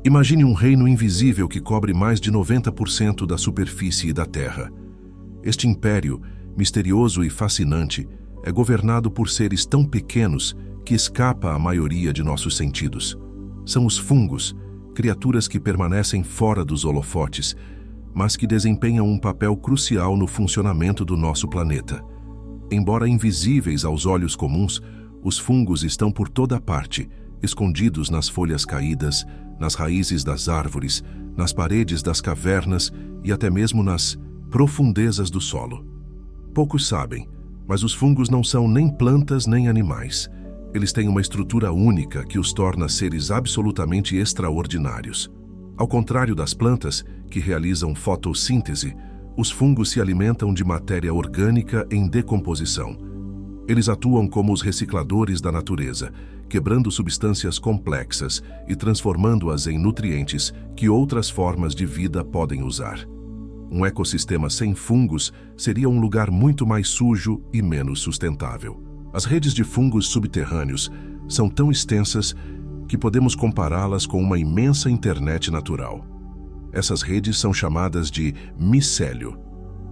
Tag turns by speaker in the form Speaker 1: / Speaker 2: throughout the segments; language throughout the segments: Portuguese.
Speaker 1: Imagine um reino invisível que cobre mais de 90% da superfície da Terra. Este império, misterioso e fascinante, é governado por seres tão pequenos que escapa à maioria de nossos sentidos. São os fungos, criaturas que permanecem fora dos holofotes, mas que desempenham um papel crucial no funcionamento do nosso planeta. Embora invisíveis aos olhos comuns, os fungos estão por toda parte, escondidos nas folhas caídas, nas raízes das árvores, nas paredes das cavernas e até mesmo nas profundezas do solo. Poucos sabem, mas os fungos não são nem plantas nem animais. Eles têm uma estrutura única que os torna seres absolutamente extraordinários. Ao contrário das plantas, que realizam fotossíntese, os fungos se alimentam de matéria orgânica em decomposição. Eles atuam como os recicladores da natureza, quebrando substâncias complexas e transformando-as em nutrientes que outras formas de vida podem usar. Um ecossistema sem fungos seria um lugar muito mais sujo e menos sustentável. As redes de fungos subterrâneos são tão extensas que podemos compará-las com uma imensa internet natural. Essas redes são chamadas de micélio,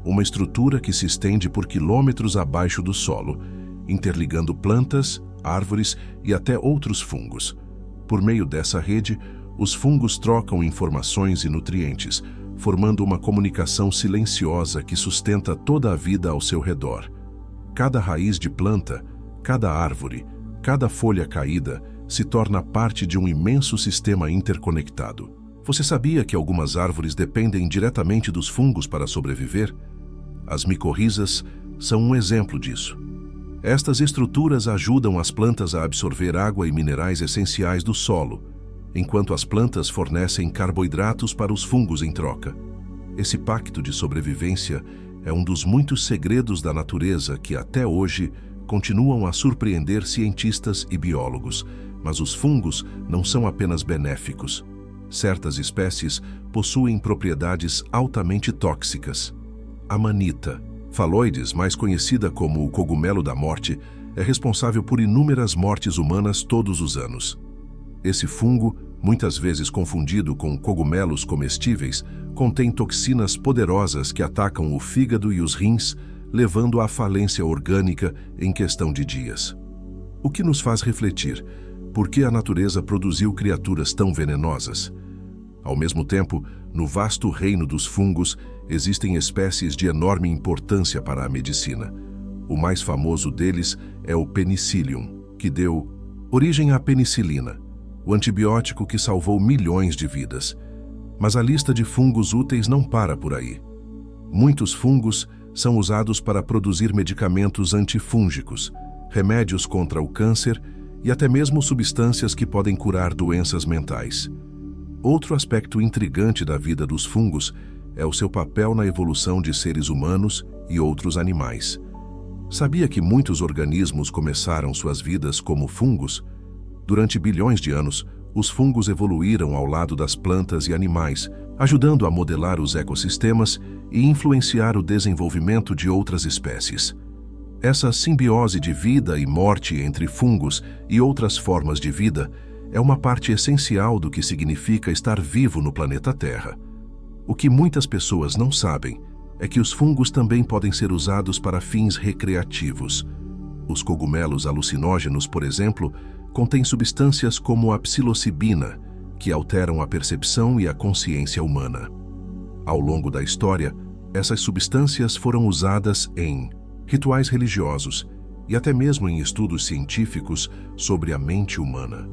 Speaker 1: uma estrutura que se estende por quilômetros abaixo do solo, interligando plantas, árvores e até outros fungos. Por meio dessa rede, os fungos trocam informações e nutrientes, formando uma comunicação silenciosa que sustenta toda a vida ao seu redor. Cada raiz de planta, cada árvore, cada folha caída se torna parte de um imenso sistema interconectado. Você sabia que algumas árvores dependem diretamente dos fungos para sobreviver? As micorrizas são um exemplo disso. Estas estruturas ajudam as plantas a absorver água e minerais essenciais do solo, enquanto as plantas fornecem carboidratos para os fungos em troca. Esse pacto de sobrevivência é um dos muitos segredos da natureza que até hoje continuam a surpreender cientistas e biólogos, mas os fungos não são apenas benéficos. Certas espécies possuem propriedades altamente tóxicas. A manita, Phalloides, mais conhecida como o cogumelo da morte, é responsável por inúmeras mortes humanas todos os anos. Esse fungo, muitas vezes confundido com cogumelos comestíveis, contém toxinas poderosas que atacam o fígado e os rins, levando à falência orgânica em questão de dias. O que nos faz refletir: por que a natureza produziu criaturas tão venenosas? Ao mesmo tempo, no vasto reino dos fungos, existem espécies de enorme importância para a medicina. O mais famoso deles é o Penicillium, que deu origem à penicilina, o antibiótico que salvou milhões de vidas. Mas a lista de fungos úteis não para por aí. Muitos fungos são usados para produzir medicamentos antifúngicos, remédios contra o câncer e até mesmo substâncias que podem curar doenças mentais. Outro aspecto intrigante da vida dos fungos é o seu papel na evolução de seres humanos e outros animais. Sabia que muitos organismos começaram suas vidas como fungos? Durante bilhões de anos, os fungos evoluíram ao lado das plantas e animais, ajudando a modelar os ecossistemas e influenciar o desenvolvimento de outras espécies. Essa simbiose de vida e morte entre fungos e outras formas de vida é uma parte essencial do que significa estar vivo no planeta Terra. O que muitas pessoas não sabem é que os fungos também podem ser usados para fins recreativos. Os cogumelos alucinógenos, por exemplo, contêm substâncias como a psilocibina, que alteram a percepção e a consciência humana. Ao longo da história, essas substâncias foram usadas em rituais religiosos e até mesmo em estudos científicos sobre a mente humana.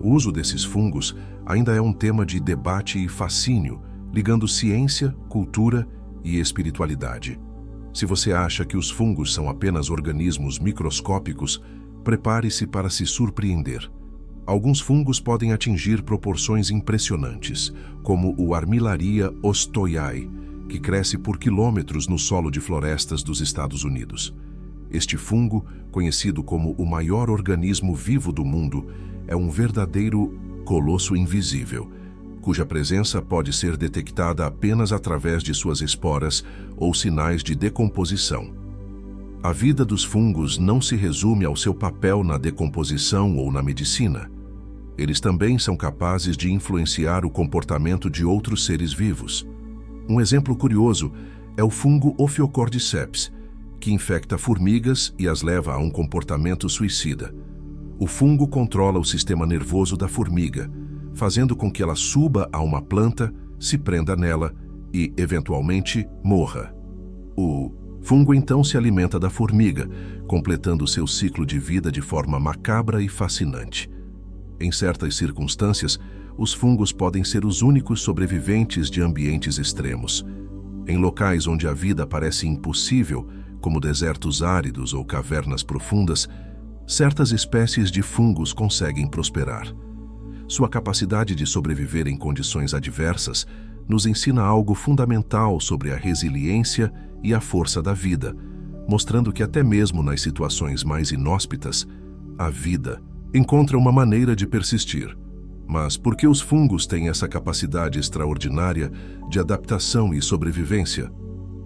Speaker 1: O uso desses fungos ainda é um tema de debate e fascínio, ligando ciência, cultura e espiritualidade. Se você acha que os fungos são apenas organismos microscópicos, prepare-se para se surpreender. Alguns fungos podem atingir proporções impressionantes, como o Armillaria ostoiae, que cresce por quilômetros no solo de florestas dos Estados Unidos. Este fungo, conhecido como o maior organismo vivo do mundo, é um verdadeiro colosso invisível, cuja presença pode ser detectada apenas através de suas esporas ou sinais de decomposição. A vida dos fungos não se resume ao seu papel na decomposição ou na medicina. Eles também são capazes de influenciar o comportamento de outros seres vivos. Um exemplo curioso é o fungo Ophiocordyceps, que infecta formigas e as leva a um comportamento suicida. O fungo controla o sistema nervoso da formiga, fazendo com que ela suba a uma planta, se prenda nela e, eventualmente, morra. O fungo então se alimenta da formiga, completando seu ciclo de vida de forma macabra e fascinante. Em certas circunstâncias, os fungos podem ser os únicos sobreviventes de ambientes extremos. Em locais onde a vida parece impossível, como desertos áridos ou cavernas profundas, certas espécies de fungos conseguem prosperar. Sua capacidade de sobreviver em condições adversas nos ensina algo fundamental sobre a resiliência e a força da vida, mostrando que até mesmo nas situações mais inóspitas, a vida encontra uma maneira de persistir. Mas por que os fungos têm essa capacidade extraordinária de adaptação e sobrevivência?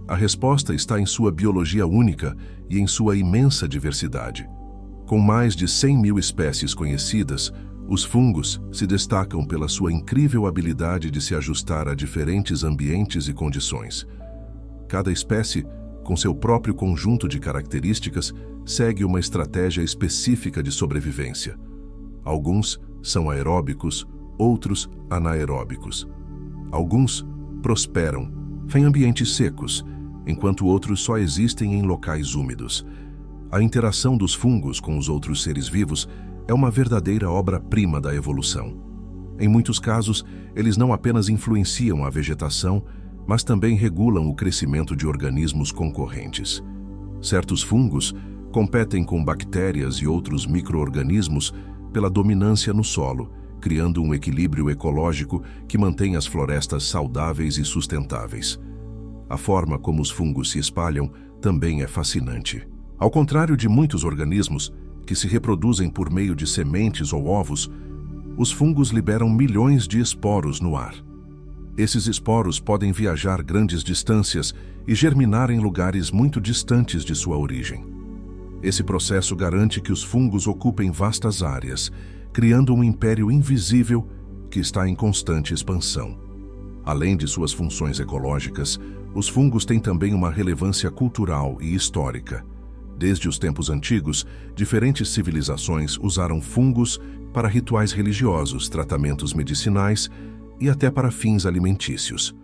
Speaker 1: A resposta está em sua biologia única e em sua imensa diversidade. Com mais de 100 mil espécies conhecidas, os fungos se destacam pela sua incrível habilidade de se ajustar a diferentes ambientes e condições. Cada espécie, com seu próprio conjunto de características, segue uma estratégia específica de sobrevivência. Alguns são aeróbicos, outros anaeróbicos. Alguns prosperam em ambientes secos, enquanto outros só existem em locais úmidos. A interação dos fungos com os outros seres vivos é uma verdadeira obra-prima da evolução. Em muitos casos, eles não apenas influenciam a vegetação, mas também regulam o crescimento de organismos concorrentes. Certos fungos competem com bactérias e outros micro-organismos pela dominância no solo, criando um equilíbrio ecológico que mantém as florestas saudáveis e sustentáveis. A forma como os fungos se espalham também é fascinante. Ao contrário de muitos organismos, que se reproduzem por meio de sementes ou ovos, os fungos liberam milhões de esporos no ar. Esses esporos podem viajar grandes distâncias e germinar em lugares muito distantes de sua origem. Esse processo garante que os fungos ocupem vastas áreas, criando um império invisível que está em constante expansão. Além de suas funções ecológicas, os fungos têm também uma relevância cultural e histórica. Desde os tempos antigos, diferentes civilizações usaram fungos para rituais religiosos, tratamentos medicinais e até para fins alimentícios.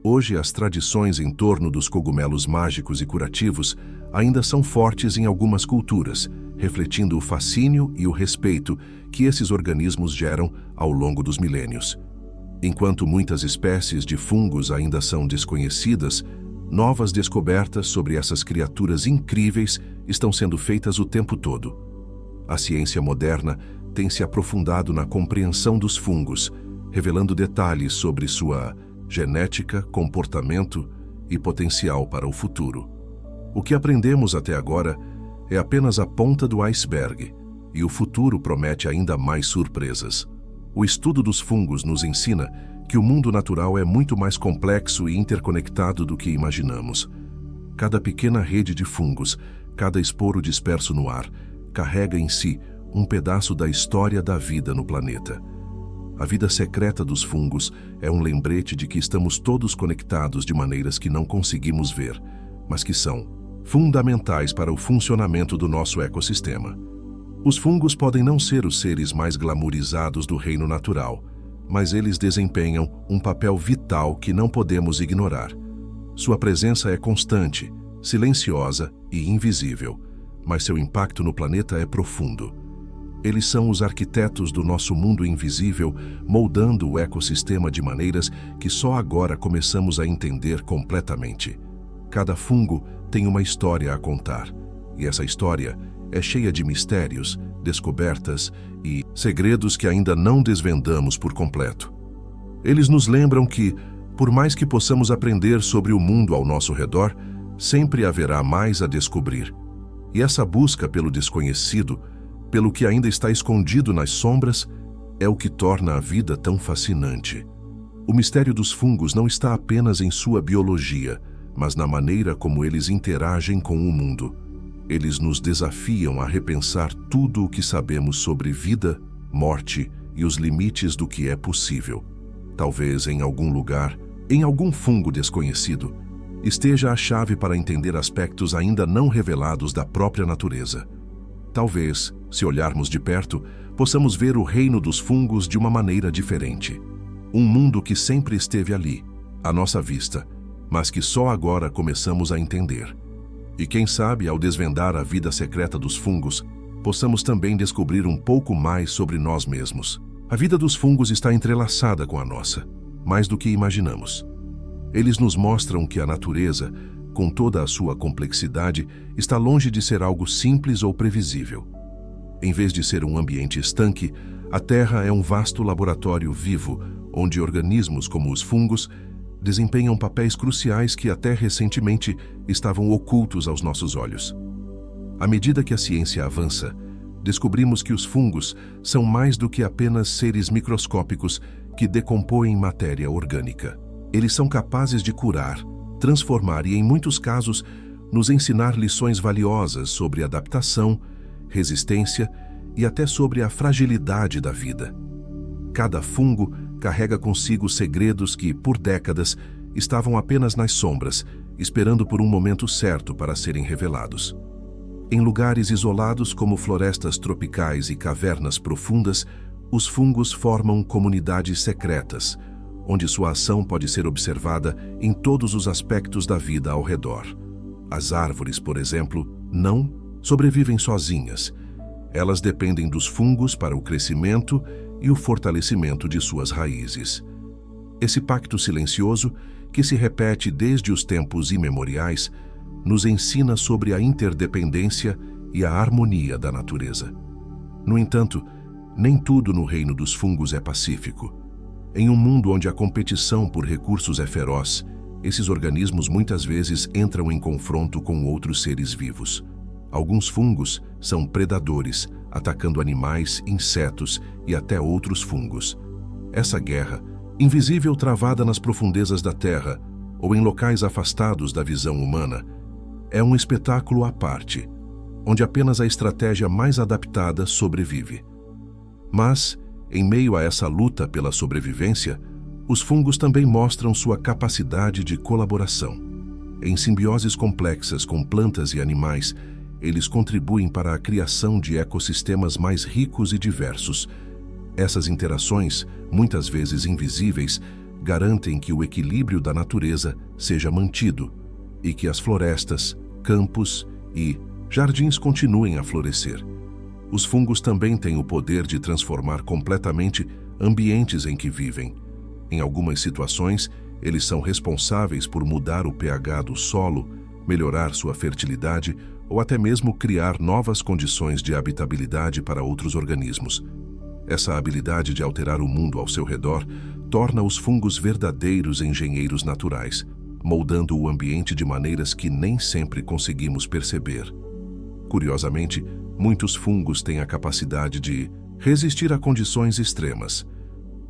Speaker 1: Hoje, as tradições em torno dos cogumelos mágicos e curativos ainda são fortes em algumas culturas, refletindo o fascínio e o respeito que esses organismos geram ao longo dos milênios. Enquanto muitas espécies de fungos ainda são desconhecidas, novas descobertas sobre essas criaturas incríveis estão sendo feitas o tempo todo. A ciência moderna tem se aprofundado na compreensão dos fungos, revelando detalhes sobre sua genética, comportamento e potencial para o futuro. O que aprendemos até agora é apenas a ponta do iceberg, e o futuro promete ainda mais surpresas. O estudo dos fungos nos ensina que o mundo natural é muito mais complexo e interconectado do que imaginamos. Cada pequena rede de fungos, cada esporo disperso no ar, carrega em si um pedaço da história da vida no planeta. A vida secreta dos fungos é um lembrete de que estamos todos conectados de maneiras que não conseguimos ver, mas que são fundamentais para o funcionamento do nosso ecossistema. Os fungos podem não ser os seres mais glamorizados do reino natural, mas eles desempenham um papel vital que não podemos ignorar. Sua presença é constante, silenciosa e invisível, mas seu impacto no planeta é profundo. Eles são os arquitetos do nosso mundo invisível, moldando o ecossistema de maneiras que só agora começamos a entender completamente. Cada fungo tem uma história a contar, e essa história é cheia de mistérios, descobertas e segredos que ainda não desvendamos por completo. Eles nos lembram que, por mais que possamos aprender sobre o mundo ao nosso redor, sempre haverá mais a descobrir. E essa busca pelo desconhecido, pelo que ainda está escondido nas sombras, é o que torna a vida tão fascinante. O mistério dos fungos não está apenas em sua biologia, mas na maneira como eles interagem com o mundo. Eles nos desafiam a repensar tudo o que sabemos sobre vida, morte e os limites do que é possível. Talvez em algum lugar, em algum fungo desconhecido, esteja a chave para entender aspectos ainda não revelados da própria natureza. Talvez, se olharmos de perto, possamos ver o reino dos fungos de uma maneira diferente. Um mundo que sempre esteve ali, à nossa vista, mas que só agora começamos a entender. E quem sabe, ao desvendar a vida secreta dos fungos, possamos também descobrir um pouco mais sobre nós mesmos. A vida dos fungos está entrelaçada com a nossa, mais do que imaginamos. Eles nos mostram que a natureza, com toda a sua complexidade, está longe de ser algo simples ou previsível. Em vez de ser um ambiente estanque, a Terra é um vasto laboratório vivo, onde organismos como os fungos desempenham papéis cruciais que até recentemente estavam ocultos aos nossos olhos. À medida que a ciência avança, descobrimos que os fungos são mais do que apenas seres microscópicos que decompõem matéria orgânica. Eles são capazes de curar, transformar e, em muitos casos, nos ensinar lições valiosas sobre adaptação, resistência e até sobre a fragilidade da vida. Cada fungo carrega consigo segredos que, por décadas, estavam apenas nas sombras, esperando por um momento certo para serem revelados. Em lugares isolados como florestas tropicais e cavernas profundas, os fungos formam comunidades secretas, onde sua ação pode ser observada em todos os aspectos da vida ao redor. As árvores, por exemplo, não sobrevivem sozinhas. Elas dependem dos fungos para o crescimento e o fortalecimento de suas raízes. Esse pacto silencioso, que se repete desde os tempos imemoriais, nos ensina sobre a interdependência e a harmonia da natureza. No entanto, nem tudo no reino dos fungos é pacífico. Em um mundo onde a competição por recursos é feroz, esses organismos muitas vezes entram em confronto com outros seres vivos. Alguns fungos são predadores, atacando animais, insetos e até outros fungos. Essa guerra, invisível travada nas profundezas da Terra ou em locais afastados da visão humana, é um espetáculo à parte, onde apenas a estratégia mais adaptada sobrevive. Mas, em meio a essa luta pela sobrevivência, os fungos também mostram sua capacidade de colaboração. Em simbioses complexas com plantas e animais, eles contribuem para a criação de ecossistemas mais ricos e diversos. Essas interações, muitas vezes invisíveis, garantem que o equilíbrio da natureza seja mantido e que as florestas, campos e jardins continuem a florescer. Os fungos também têm o poder de transformar completamente ambientes em que vivem. Em algumas situações, eles são responsáveis por mudar o pH do solo, melhorar sua fertilidade ou até mesmo criar novas condições de habitabilidade para outros organismos. Essa habilidade de alterar o mundo ao seu redor torna os fungos verdadeiros engenheiros naturais, moldando o ambiente de maneiras que nem sempre conseguimos perceber. Curiosamente, muitos fungos têm a capacidade de resistir a condições extremas.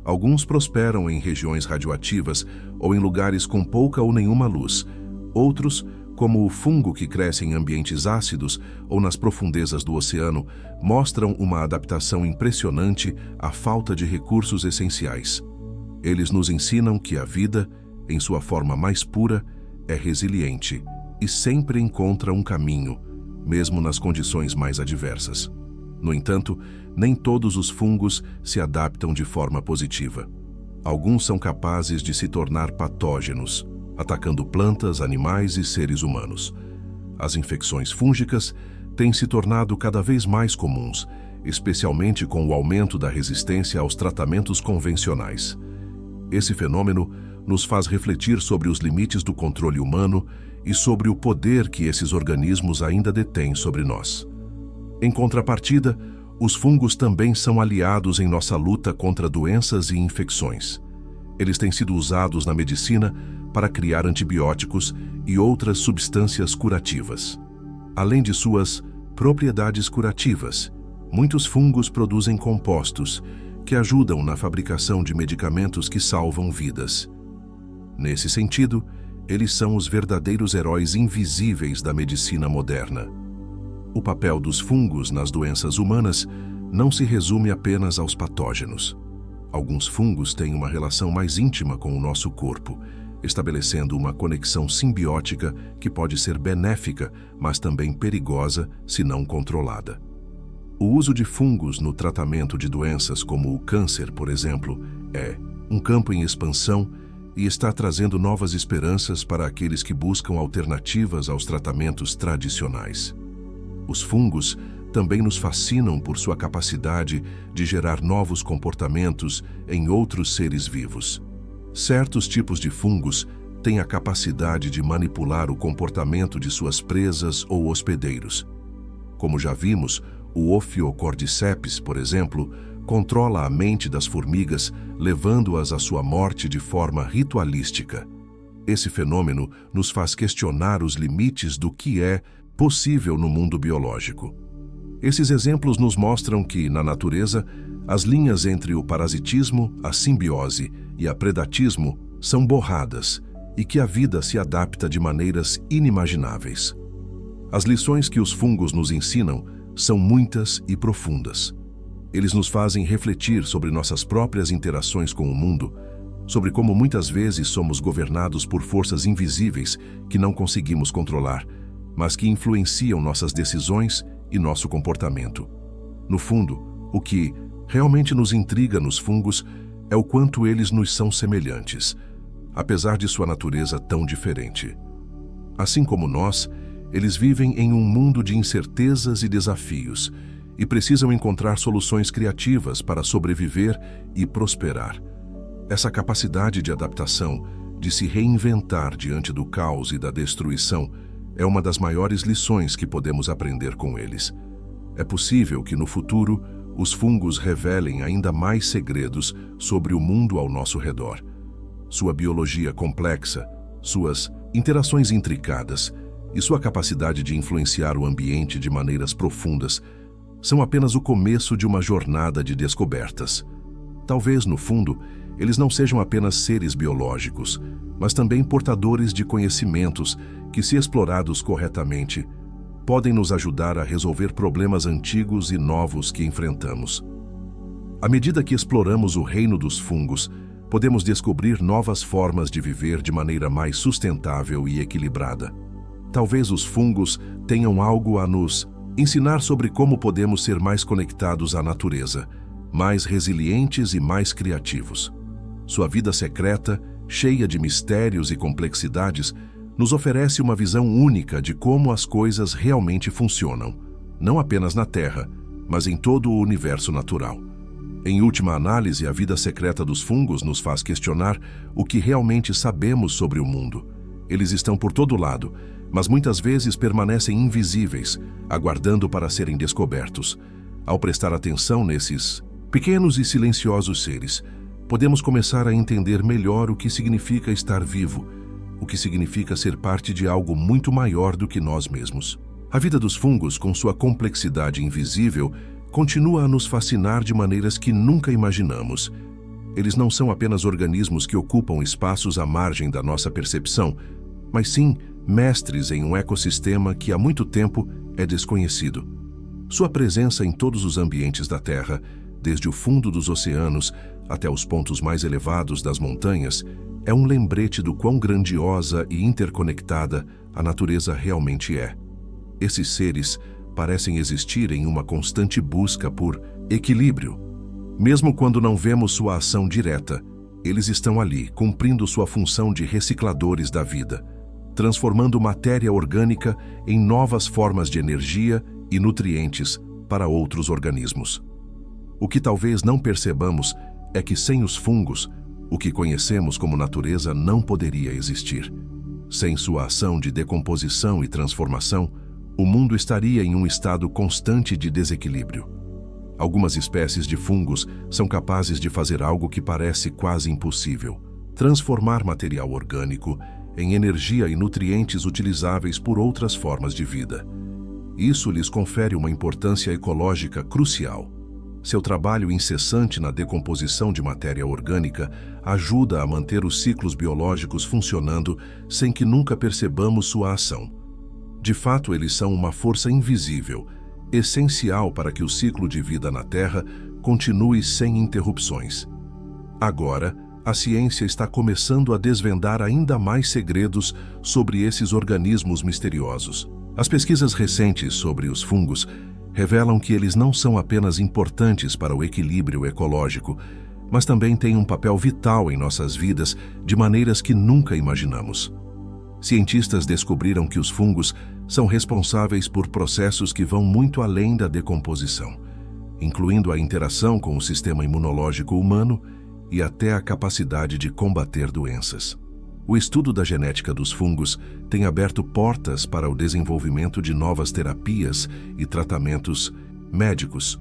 Speaker 1: Alguns prosperam em regiões radioativas ou em lugares com pouca ou nenhuma luz. Outros, como o fungo que cresce em ambientes ácidos ou nas profundezas do oceano, mostram uma adaptação impressionante à falta de recursos essenciais. Eles nos ensinam que a vida, em sua forma mais pura, é resiliente e sempre encontra um caminho, mesmo nas condições mais adversas. No entanto, nem todos os fungos se adaptam de forma positiva. Alguns são capazes de se tornar patógenos, atacando plantas, animais e seres humanos. As infecções fúngicas têm se tornado cada vez mais comuns, especialmente com o aumento da resistência aos tratamentos convencionais. Esse fenômeno nos faz refletir sobre os limites do controle humano e sobre o poder que esses organismos ainda detêm sobre nós. Em contrapartida, os fungos também são aliados em nossa luta contra doenças e infecções. Eles têm sido usados na medicina para criar antibióticos e outras substâncias curativas. Além de suas propriedades curativas, muitos fungos produzem compostos que ajudam na fabricação de medicamentos que salvam vidas. Nesse sentido, eles são os verdadeiros heróis invisíveis da medicina moderna. O papel dos fungos nas doenças humanas não se resume apenas aos patógenos. Alguns fungos têm uma relação mais íntima com o nosso corpo, estabelecendo uma conexão simbiótica que pode ser benéfica, mas também perigosa se não controlada. O uso de fungos no tratamento de doenças como o câncer, por exemplo, é um campo em expansão e está trazendo novas esperanças para aqueles que buscam alternativas aos tratamentos tradicionais. Os fungos também nos fascinam por sua capacidade de gerar novos comportamentos em outros seres vivos. Certos tipos de fungos têm a capacidade de manipular o comportamento de suas presas ou hospedeiros. Como já vimos, o Ophiocordyceps, por exemplo, controla a mente das formigas, levando-as à sua morte de forma ritualística. Esse fenômeno nos faz questionar os limites do que é possível no mundo biológico. Esses exemplos nos mostram que, na natureza, as linhas entre o parasitismo, a simbiose e a predatismo são borradas e que a vida se adapta de maneiras inimagináveis. As lições que os fungos nos ensinam são muitas e profundas. Eles nos fazem refletir sobre nossas próprias interações com o mundo, sobre como muitas vezes somos governados por forças invisíveis que não conseguimos controlar, mas que influenciam nossas decisões e nosso comportamento. No fundo, o que realmente nos intriga nos fungos é o quanto eles nos são semelhantes, apesar de sua natureza tão diferente. Assim como nós, eles vivem em um mundo de incertezas e desafios e precisam encontrar soluções criativas para sobreviver e prosperar. Essa capacidade de adaptação, de se reinventar diante do caos e da destruição, é uma das maiores lições que podemos aprender com eles. É possível que no futuro os fungos revelem ainda mais segredos sobre o mundo ao nosso redor. Sua biologia complexa, suas interações intricadas e sua capacidade de influenciar o ambiente de maneiras profundas são apenas o começo de uma jornada de descobertas. Talvez, no fundo, eles não sejam apenas seres biológicos, mas também portadores de conhecimentos que, se explorados corretamente, podem nos ajudar a resolver problemas antigos e novos que enfrentamos. À medida que exploramos o reino dos fungos, podemos descobrir novas formas de viver de maneira mais sustentável e equilibrada. Talvez os fungos tenham algo a nos ensinar sobre como podemos ser mais conectados à natureza, mais resilientes e mais criativos. Sua vida secreta, cheia de mistérios e complexidades, nos oferece uma visão única de como as coisas realmente funcionam, não apenas na Terra, mas em todo o universo natural. Em última análise, a vida secreta dos fungos nos faz questionar o que realmente sabemos sobre o mundo. Eles estão por todo lado, mas muitas vezes permanecem invisíveis, aguardando para serem descobertos. Ao prestar atenção nesses pequenos e silenciosos seres, podemos começar a entender melhor o que significa estar vivo, o que significa ser parte de algo muito maior do que nós mesmos. A vida dos fungos, com sua complexidade invisível, continua a nos fascinar de maneiras que nunca imaginamos. Eles não são apenas organismos que ocupam espaços à margem da nossa percepção, mas sim mestres em um ecossistema que há muito tempo é desconhecido. Sua presença em todos os ambientes da Terra, desde o fundo dos oceanos até os pontos mais elevados das montanhas, é um lembrete do quão grandiosa e interconectada a natureza realmente é. Esses seres parecem existir em uma constante busca por equilíbrio. Mesmo quando não vemos sua ação direta, eles estão ali, cumprindo sua função de recicladores da vida, transformando matéria orgânica em novas formas de energia e nutrientes para outros organismos. O que talvez não percebamos é que sem os fungos, o que conhecemos como natureza não poderia existir. Sem sua ação de decomposição e transformação, o mundo estaria em um estado constante de desequilíbrio. Algumas espécies de fungos são capazes de fazer algo que parece quase impossível: transformar material orgânico em energia e nutrientes utilizáveis por outras formas de vida. Isso lhes confere uma importância ecológica crucial. Seu trabalho incessante na decomposição de matéria orgânica ajuda a manter os ciclos biológicos funcionando sem que nunca percebamos sua ação. De fato, eles são uma força invisível, essencial para que o ciclo de vida na Terra continue sem interrupções. Agora, a ciência está começando a desvendar ainda mais segredos sobre esses organismos misteriosos. As pesquisas recentes sobre os fungos revelam que eles não são apenas importantes para o equilíbrio ecológico, mas também têm um papel vital em nossas vidas de maneiras que nunca imaginamos. Cientistas descobriram que os fungos são responsáveis por processos que vão muito além da decomposição, incluindo a interação com o sistema imunológico humano e até a capacidade de combater doenças. O estudo da genética dos fungos tem aberto portas para o desenvolvimento de novas terapias e tratamentos médicos.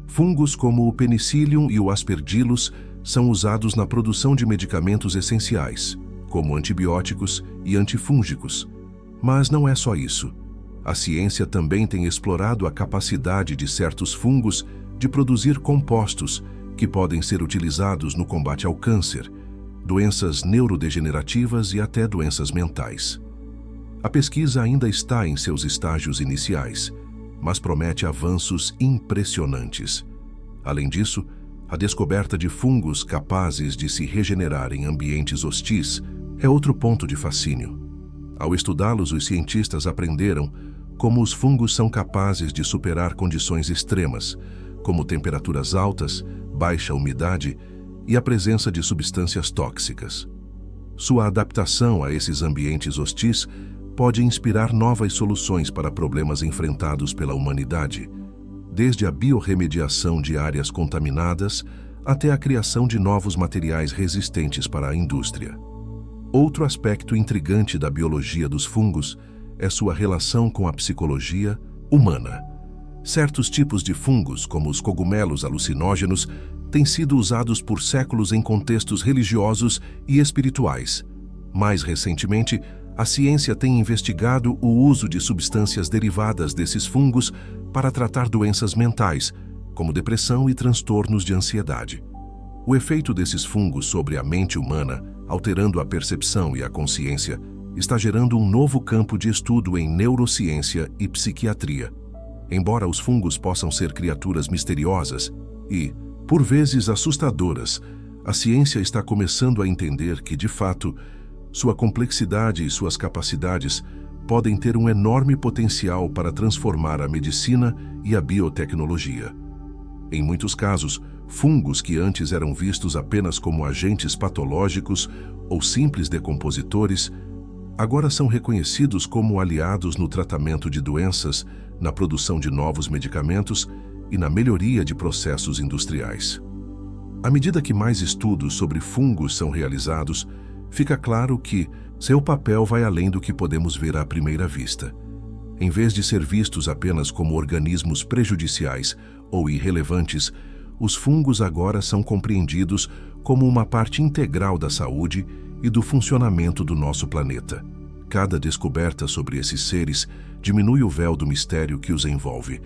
Speaker 1: Fungos como o Penicillium e o Aspergillus são usados na produção de medicamentos essenciais, como antibióticos e antifúngicos. Mas não é só isso. A ciência também tem explorado a capacidade de certos fungos de produzir compostos que podem ser utilizados no combate ao câncer, doenças neurodegenerativas e até doenças mentais. A pesquisa ainda está em seus estágios iniciais, mas promete avanços impressionantes. Além disso, a descoberta de fungos capazes de se regenerar em ambientes hostis é outro ponto de fascínio. Ao estudá-los, os cientistas aprenderam como os fungos são capazes de superar condições extremas, como temperaturas altas, baixa umidade e a presença de substâncias tóxicas. Sua adaptação a esses ambientes hostis pode inspirar novas soluções para problemas enfrentados pela humanidade, desde a biorremediação de áreas contaminadas até a criação de novos materiais resistentes para a indústria. Outro aspecto intrigante da biologia dos fungos é sua relação com a psicologia humana. Certos tipos de fungos, como os cogumelos alucinógenos, têm sido usados por séculos em contextos religiosos e espirituais. Mais recentemente, a ciência tem investigado o uso de substâncias derivadas desses fungos para tratar doenças mentais, como depressão e transtornos de ansiedade. O efeito desses fungos sobre a mente humana, alterando a percepção e a consciência, está gerando um novo campo de estudo em neurociência e psiquiatria. Embora os fungos possam ser criaturas misteriosas e, por vezes, assustadoras, a ciência está começando a entender que, de fato, sua complexidade e suas capacidades podem ter um enorme potencial para transformar a medicina e a biotecnologia. Em muitos casos, fungos que antes eram vistos apenas como agentes patológicos ou simples decompositores, agora são reconhecidos como aliados no tratamento de doenças, na produção de novos medicamentos e na melhoria de processos industriais. À medida que mais estudos sobre fungos são realizados, fica claro que seu papel vai além do que podemos ver à primeira vista. Em vez de ser vistos apenas como organismos prejudiciais ou irrelevantes, os fungos agora são compreendidos como uma parte integral da saúde e do funcionamento do nosso planeta. Cada descoberta sobre esses seres diminui o véu do mistério que os envolve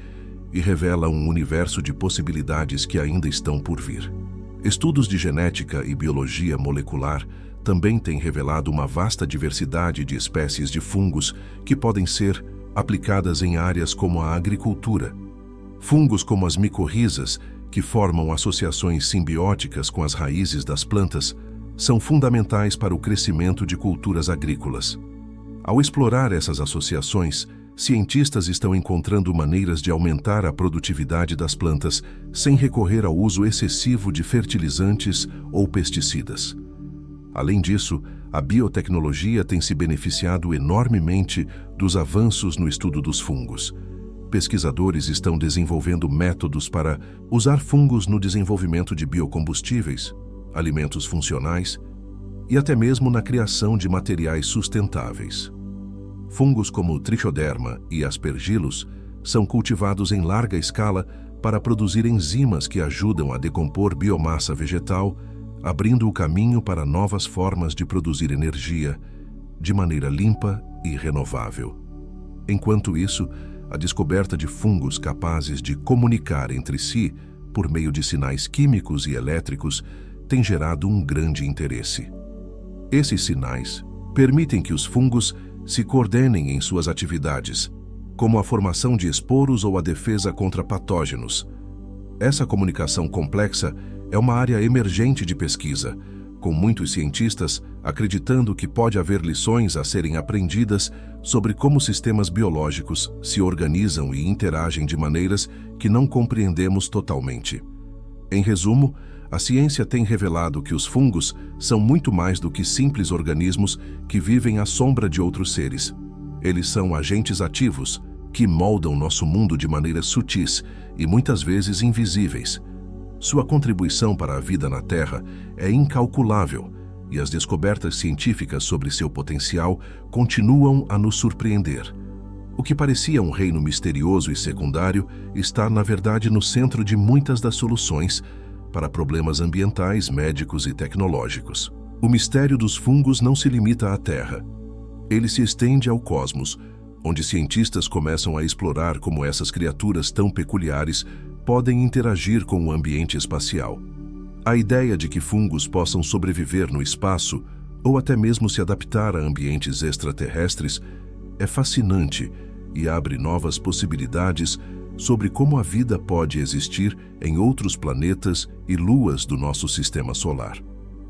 Speaker 1: e revela um universo de possibilidades que ainda estão por vir. Estudos de genética e biologia molecular também têm revelado uma vasta diversidade de espécies de fungos que podem ser aplicadas em áreas como a agricultura. Fungos como as micorrizas, que formam associações simbióticas com as raízes das plantas, são fundamentais para o crescimento de culturas agrícolas. Ao explorar essas associações, cientistas estão encontrando maneiras de aumentar a produtividade das plantas sem recorrer ao uso excessivo de fertilizantes ou pesticidas. Além disso, a biotecnologia tem se beneficiado enormemente dos avanços no estudo dos fungos. Pesquisadores estão desenvolvendo métodos para usar fungos no desenvolvimento de biocombustíveis, alimentos funcionais e até mesmo na criação de materiais sustentáveis. Fungos como Trichoderma e Aspergillus são cultivados em larga escala para produzir enzimas que ajudam a decompor biomassa vegetal, abrindo o caminho para novas formas de produzir energia de maneira limpa e renovável. Enquanto isso, a descoberta de fungos capazes de comunicar entre si por meio de sinais químicos e elétricos tem gerado um grande interesse. Esses sinais permitem que os fungos se coordenem em suas atividades, como a formação de esporos ou a defesa contra patógenos. Essa comunicação complexa é uma área emergente de pesquisa, com muitos cientistas acreditando que pode haver lições a serem aprendidas sobre como sistemas biológicos se organizam e interagem de maneiras que não compreendemos totalmente. Em resumo, a ciência tem revelado que os fungos são muito mais do que simples organismos que vivem à sombra de outros seres. Eles são agentes ativos que moldam nosso mundo de maneiras sutis e muitas vezes invisíveis. Sua contribuição para a vida na Terra é incalculável e as descobertas científicas sobre seu potencial continuam a nos surpreender. O que parecia um reino misterioso e secundário está, na verdade, no centro de muitas das soluções para problemas ambientais, médicos e tecnológicos. O mistério dos fungos não se limita à Terra. Ele se estende ao cosmos, onde cientistas começam a explorar como essas criaturas tão peculiares podem interagir com o ambiente espacial. A ideia de que fungos possam sobreviver no espaço ou até mesmo se adaptar a ambientes extraterrestres é fascinante e abre novas possibilidades sobre como a vida pode existir em outros planetas e luas do nosso sistema solar.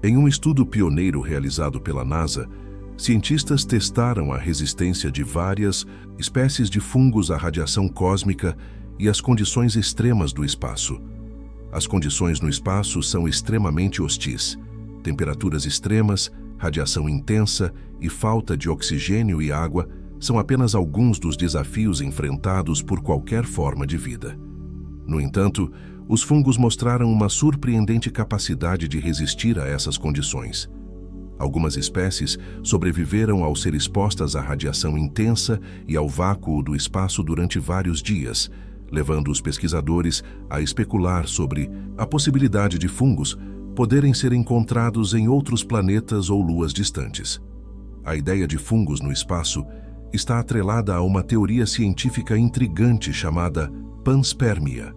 Speaker 1: Em um estudo pioneiro realizado pela NASA, cientistas testaram a resistência de várias espécies de fungos à radiação cósmica e às condições extremas do espaço. As condições no espaço são extremamente hostis. Temperaturas extremas, radiação intensa e falta de oxigênio e água são apenas alguns dos desafios enfrentados por qualquer forma de vida. No entanto, os fungos mostraram uma surpreendente capacidade de resistir a essas condições. Algumas espécies sobreviveram ao ser expostas à radiação intensa e ao vácuo do espaço durante vários dias, levando os pesquisadores a especular sobre a possibilidade de fungos poderem ser encontrados em outros planetas ou luas distantes. A ideia de fungos no espaço está atrelada a uma teoria científica intrigante chamada panspermia.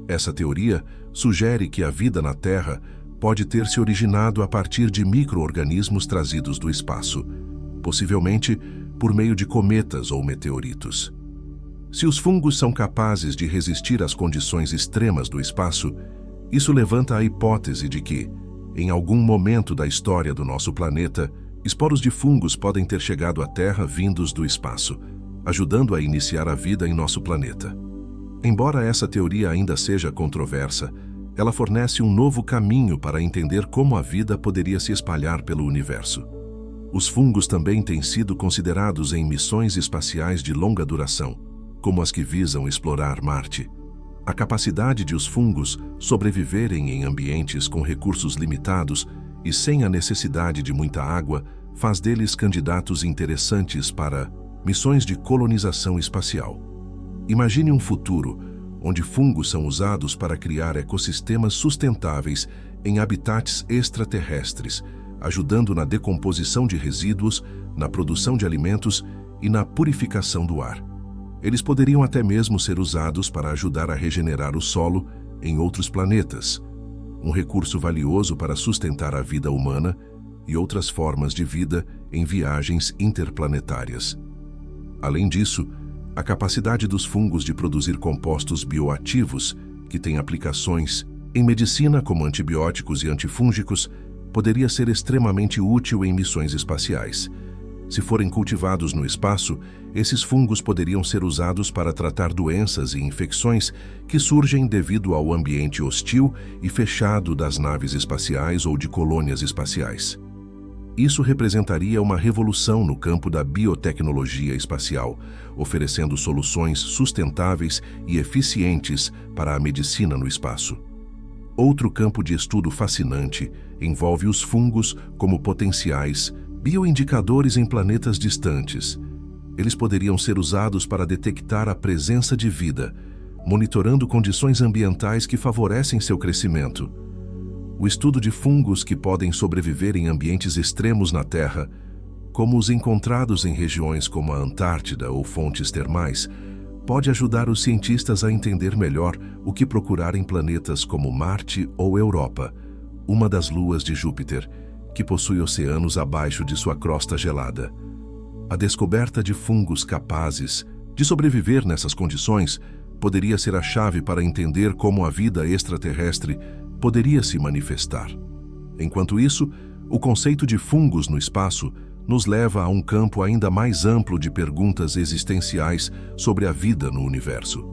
Speaker 1: Essa teoria sugere que a vida na Terra pode ter se originado a partir de micro-organismos trazidos do espaço, possivelmente por meio de cometas ou meteoritos. Se os fungos são capazes de resistir às condições extremas do espaço, isso levanta a hipótese de que, em algum momento da história do nosso planeta, esporos de fungos podem ter chegado à Terra vindos do espaço, ajudando a iniciar a vida em nosso planeta. Embora essa teoria ainda seja controversa, ela fornece um novo caminho para entender como a vida poderia se espalhar pelo universo. Os fungos também têm sido considerados em missões espaciais de longa duração, como as que visam explorar Marte. A capacidade de os fungos sobreviverem em ambientes com recursos limitados e sem a necessidade de muita água faz deles candidatos interessantes para missões de colonização espacial. Imagine um futuro onde fungos são usados para criar ecossistemas sustentáveis em habitats extraterrestres, ajudando na decomposição de resíduos, na produção de alimentos e na purificação do ar. Eles poderiam até mesmo ser usados para ajudar a regenerar o solo em outros planetas, um recurso valioso para sustentar a vida humana e outras formas de vida em viagens interplanetárias. Além disso, a capacidade dos fungos de produzir compostos bioativos, que têm aplicações em medicina como antibióticos e antifúngicos, poderia ser extremamente útil em missões espaciais. Se forem cultivados no espaço, esses fungos poderiam ser usados para tratar doenças e infecções que surgem devido ao ambiente hostil e fechado das naves espaciais ou de colônias espaciais. Isso representaria uma revolução no campo da biotecnologia espacial, oferecendo soluções sustentáveis e eficientes para a medicina no espaço. Outro campo de estudo fascinante envolve os fungos como potenciais bioindicadores em planetas distantes. Eles poderiam ser usados para detectar a presença de vida, monitorando condições ambientais que favorecem seu crescimento. O estudo de fungos que podem sobreviver em ambientes extremos na Terra, como os encontrados em regiões como a Antártida ou fontes termais, pode ajudar os cientistas a entender melhor o que procurar em planetas como Marte ou Europa, uma das luas de Júpiter, que possui oceanos abaixo de sua crosta gelada. A descoberta de fungos capazes De sobreviver nessas condições, poderia ser a chave para entender como a vida extraterrestre poderia se manifestar. Enquanto isso, o conceito de fungos no espaço nos leva a um campo ainda mais amplo de perguntas existenciais sobre a vida no universo.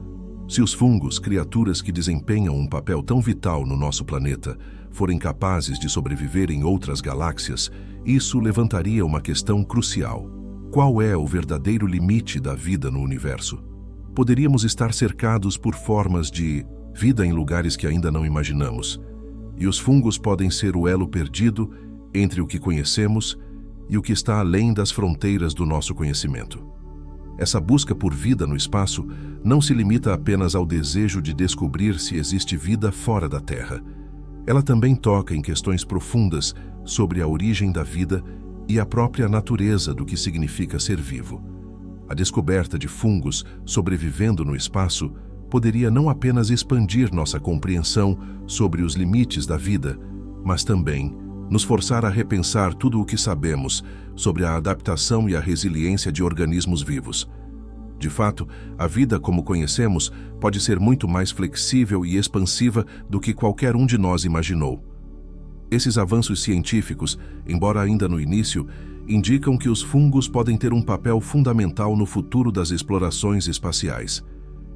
Speaker 1: Se os fungos, criaturas que desempenham um papel tão vital no nosso planeta, forem capazes de sobreviver em outras galáxias, isso levantaria uma questão crucial. Qual é o verdadeiro limite da vida no universo? Poderíamos estar cercados por formas de vida em lugares que ainda não imaginamos, e os fungos podem ser o elo perdido entre o que conhecemos e o que está além das fronteiras do nosso conhecimento. Essa busca por vida no espaço não se limita apenas ao desejo de descobrir se existe vida fora da Terra. Ela também toca em questões profundas sobre a origem da vida e a própria natureza do que significa ser vivo. A descoberta de fungos sobrevivendo no espaço poderia não apenas expandir nossa compreensão sobre os limites da vida, mas também nos forçar a repensar tudo o que sabemos sobre a adaptação e a resiliência de organismos vivos. De fato, a vida como conhecemos pode ser muito mais flexível e expansiva do que qualquer um de nós imaginou. Esses avanços científicos, embora ainda no início, indicam que os fungos podem ter um papel fundamental no futuro das explorações espaciais.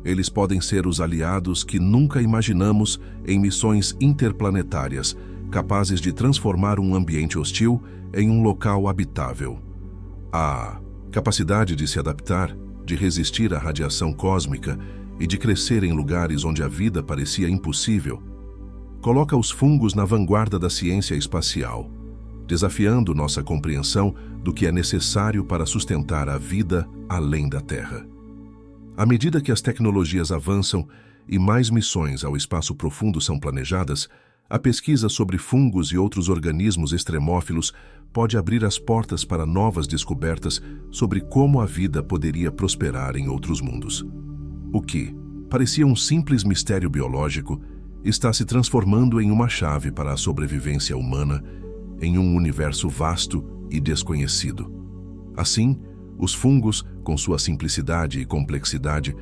Speaker 1: Eles podem ser os aliados que nunca imaginamos em missões interplanetárias, capazes de transformar um ambiente hostil em um local habitável. A capacidade de se adaptar, de resistir à radiação cósmica e de crescer em lugares onde a vida parecia impossível, coloca os fungos na vanguarda da ciência espacial, desafiando nossa compreensão do que é necessário para sustentar a vida além da Terra. À medida que as tecnologias avançam e mais missões ao espaço profundo são planejadas, a pesquisa sobre fungos e outros organismos extremófilos pode abrir as portas para novas descobertas sobre como a vida poderia prosperar em outros mundos. O que parecia um simples mistério biológico está se transformando em uma chave para a sobrevivência humana em um universo vasto e desconhecido. Assim, os fungos, com sua simplicidade e complexidade,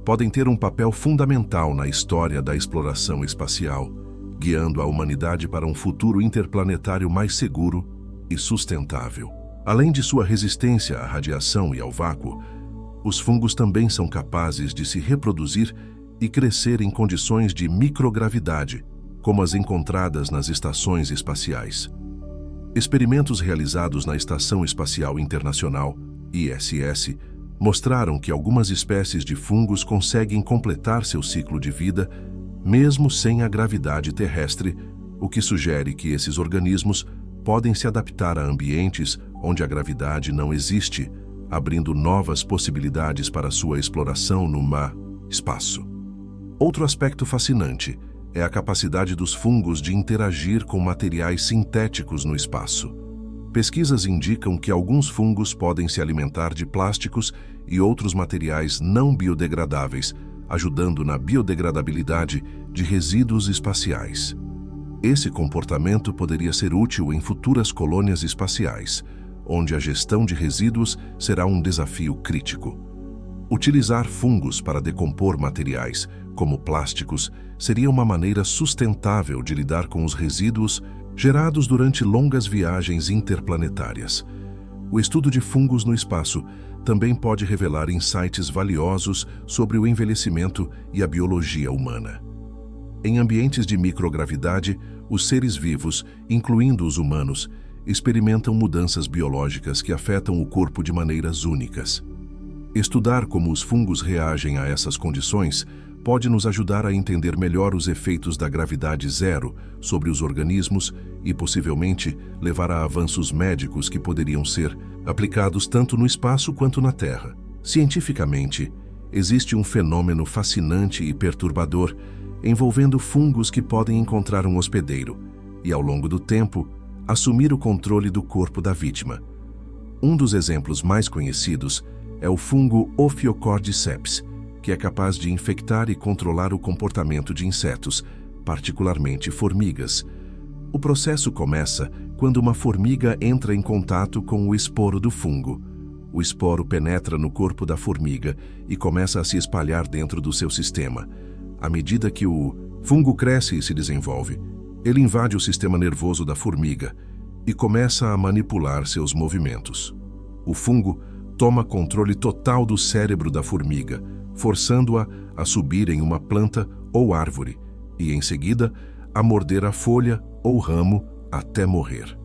Speaker 1: podem ter um papel fundamental na história da exploração espacial, guiando a humanidade para um futuro interplanetário mais seguro e sustentável. Além de sua resistência à radiação e ao vácuo, os fungos também são capazes de se reproduzir e crescer em condições de microgravidade, como as encontradas nas estações espaciais. Experimentos realizados na Estação Espacial Internacional, ISS, mostraram que algumas espécies de fungos conseguem completar seu ciclo de vida mesmo sem a gravidade terrestre, o que sugere que esses organismos podem se adaptar a ambientes onde a gravidade não existe, abrindo novas possibilidades para sua exploração no espaço. Outro aspecto fascinante é a capacidade dos fungos de interagir com materiais sintéticos no espaço. Pesquisas indicam que alguns fungos podem se alimentar de plásticos e outros materiais não biodegradáveis, ajudando na biodegradabilidade de resíduos espaciais. Esse comportamento poderia ser útil em futuras colônias espaciais, onde a gestão de resíduos será um desafio crítico. Utilizar fungos para decompor materiais, como plásticos, seria uma maneira sustentável de lidar com os resíduos gerados durante longas viagens interplanetárias. O estudo de fungos no espaço também pode revelar insights valiosos sobre o envelhecimento e a biologia humana. Em ambientes de microgravidade, os seres vivos, incluindo os humanos, experimentam mudanças biológicas que afetam o corpo de maneiras únicas. Estudar como os fungos reagem a essas condições pode nos ajudar a entender melhor os efeitos da gravidade zero sobre os organismos e, possivelmente, levar a avanços médicos que poderiam ser aplicados tanto no espaço quanto na Terra. Cientificamente, existe um fenômeno fascinante e perturbador envolvendo fungos que podem encontrar um hospedeiro e, ao longo do tempo, assumir o controle do corpo da vítima. Um dos exemplos mais conhecidos é o fungo Ophiocordyceps, que é capaz de infectar e controlar o comportamento de insetos, particularmente formigas. O processo começa quando uma formiga entra em contato com o esporo do fungo. o esporo penetra no corpo da formiga e começa a se espalhar dentro do seu sistema. À medida que o fungo cresce e se desenvolve, ele invade o sistema nervoso da formiga e começa a manipular seus movimentos. O fungo toma controle total do cérebro da formiga, forçando-a a subir em uma planta ou árvore e, em seguida, a morder a folha ou ramo até morrer.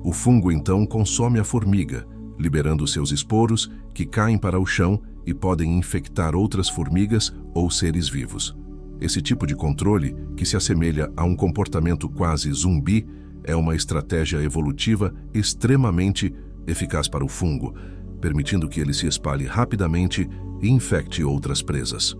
Speaker 1: O fungo então consome a formiga, liberando seus esporos que caem para o chão e podem infectar outras formigas ou seres vivos. Esse tipo de controle, que se assemelha a um comportamento quase zumbi, é uma estratégia evolutiva extremamente eficaz para o fungo, permitindo que ele se espalhe rapidamente e infecte outras presas.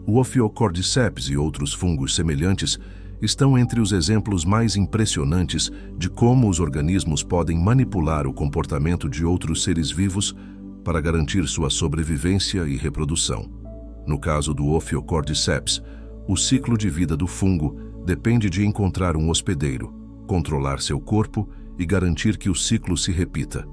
Speaker 1: O Ophiocordyceps e outros fungos semelhantes estão entre os exemplos mais impressionantes de como os organismos podem manipular o comportamento de outros seres vivos para garantir sua sobrevivência e reprodução. No caso do Ophiocordyceps, o ciclo de vida do fungo depende de encontrar um hospedeiro, controlar seu corpo e garantir que o ciclo se repita.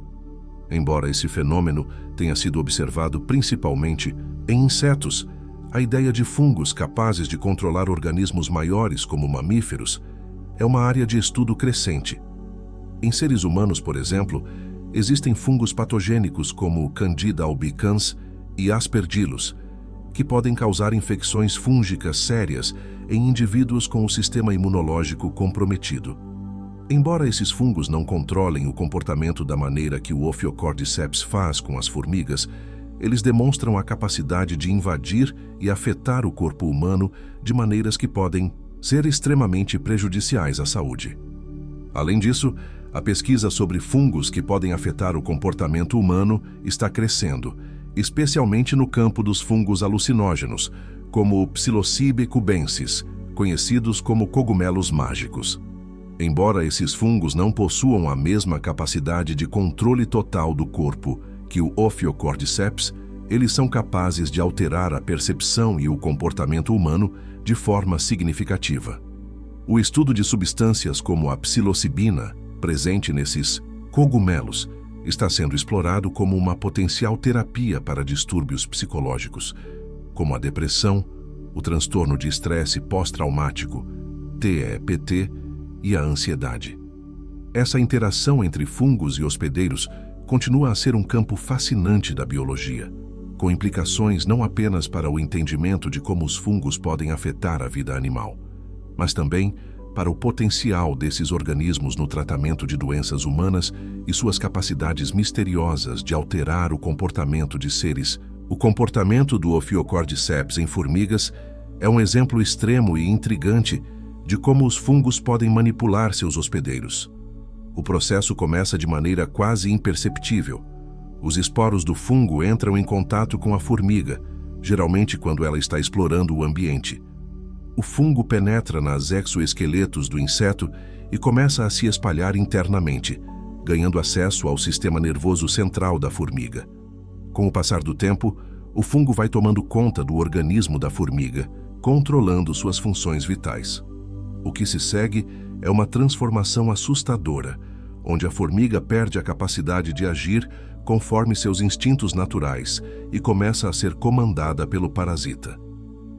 Speaker 1: Embora esse fenômeno tenha sido observado principalmente em insetos, a ideia de fungos capazes de controlar organismos maiores como mamíferos é uma área de estudo crescente. Em seres humanos, por exemplo, existem fungos patogênicos como Candida albicans e Aspergillus, que podem causar infecções fúngicas sérias em indivíduos com o sistema imunológico comprometido. Embora esses fungos não controlem o comportamento da maneira que o Ophiocordyceps faz com as formigas, eles demonstram a capacidade de invadir e afetar o corpo humano de maneiras que podem ser extremamente prejudiciais à saúde. Além disso, a pesquisa sobre fungos que podem afetar o comportamento humano está crescendo, especialmente no campo dos fungos alucinógenos, como o Psilocybe cubensis, conhecidos como cogumelos mágicos. Embora esses fungos não possuam a mesma capacidade de controle total do corpo que o Ophiocordyceps, eles são capazes de alterar a percepção e o comportamento humano de forma significativa. O estudo de substâncias como a psilocibina, presente nesses cogumelos, está sendo explorado como uma potencial terapia para distúrbios psicológicos, como a depressão, o transtorno de estresse pós-traumático, TEPT, e a ansiedade. Essa interação entre fungos e hospedeiros continua a ser um campo fascinante da biologia, com implicações não apenas para o entendimento de como os fungos podem afetar a vida animal, mas também para o potencial desses organismos no tratamento de doenças humanas e suas capacidades misteriosas de alterar o comportamento de seres. O comportamento do Ophiocordyceps em formigas é um exemplo extremo e intrigante de como os fungos podem manipular seus hospedeiros. O processo começa de maneira quase imperceptível. Os esporos do fungo entram em contato com a formiga, geralmente quando ela está explorando o ambiente. O fungo penetra nas exoesqueletos do inseto e começa a se espalhar internamente, ganhando acesso ao sistema nervoso central da formiga. Com o passar do tempo, o fungo vai tomando conta do organismo da formiga, controlando suas funções vitais. O que se segue é uma transformação assustadora, onde a formiga perde a capacidade de agir conforme seus instintos naturais e começa a ser comandada pelo parasita.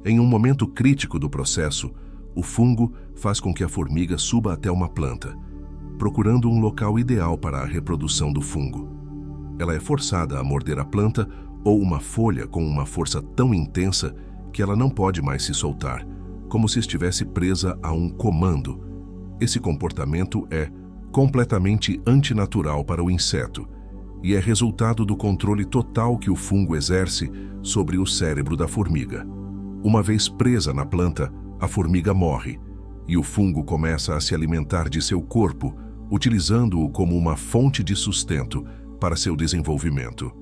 Speaker 1: Em um momento crítico do processo, o fungo faz com que a formiga suba até uma planta, procurando um local ideal para a reprodução do fungo. Ela é forçada a morder a planta ou uma folha com uma força tão intensa que ela não pode mais se soltar, como se estivesse presa a um comando. Esse comportamento é completamente antinatural para o inseto e é resultado do controle total que o fungo exerce sobre o cérebro da formiga. Uma vez presa na planta, a formiga morre e o fungo começa a se alimentar de seu corpo, utilizando-o como uma fonte de sustento para seu desenvolvimento.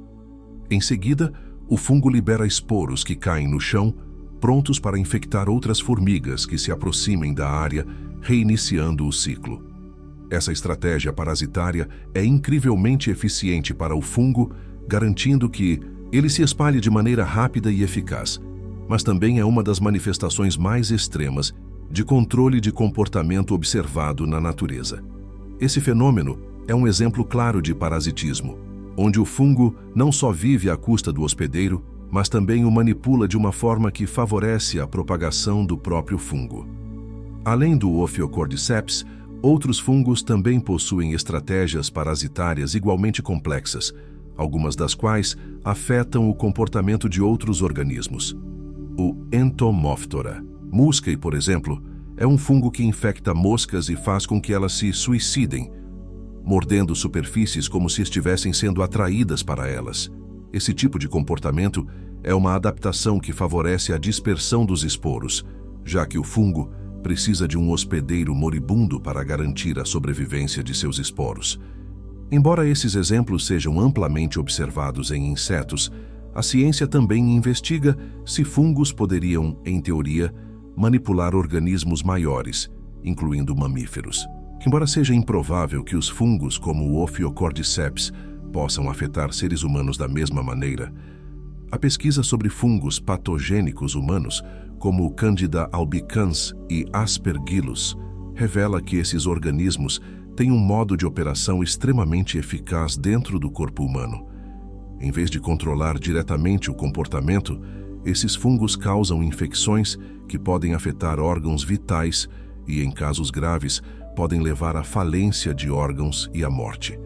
Speaker 1: Em seguida, o fungo libera esporos que caem no chão, prontos para infectar outras formigas que se aproximem da área, reiniciando o ciclo. Essa estratégia parasitária é incrivelmente eficiente para o fungo, garantindo que ele se espalhe de maneira rápida e eficaz, mas também é uma das manifestações mais extremas de controle de comportamento observado na natureza. Esse fenômeno é um exemplo claro de parasitismo, onde o fungo não só vive à custa do hospedeiro, mas também o manipula de uma forma que favorece a propagação do próprio fungo. Além do Ophiocordyceps, outros fungos também possuem estratégias parasitárias igualmente complexas, algumas das quais afetam o comportamento de outros organismos. O Entomophthora muscae, por exemplo, é um fungo que infecta moscas e faz com que elas se suicidem, mordendo superfícies como se estivessem sendo atraídas para elas. Esse tipo de comportamento é uma adaptação que favorece a dispersão dos esporos, já que o fungo precisa de um hospedeiro moribundo para garantir a sobrevivência de seus esporos. Embora esses exemplos sejam amplamente observados em insetos, a ciência também investiga se fungos poderiam, em teoria, manipular organismos maiores, incluindo mamíferos. Embora seja improvável que os fungos como o Ophiocordyceps possam afetar seres humanos da mesma maneira, a pesquisa sobre fungos patogênicos humanos, como Candida albicans e Aspergillus, revela que esses organismos têm um modo de operação extremamente eficaz dentro do corpo humano. Em vez de controlar diretamente o comportamento, esses fungos causam infecções que podem afetar órgãos vitais e, em casos graves, podem levar à falência de órgãos e à morte.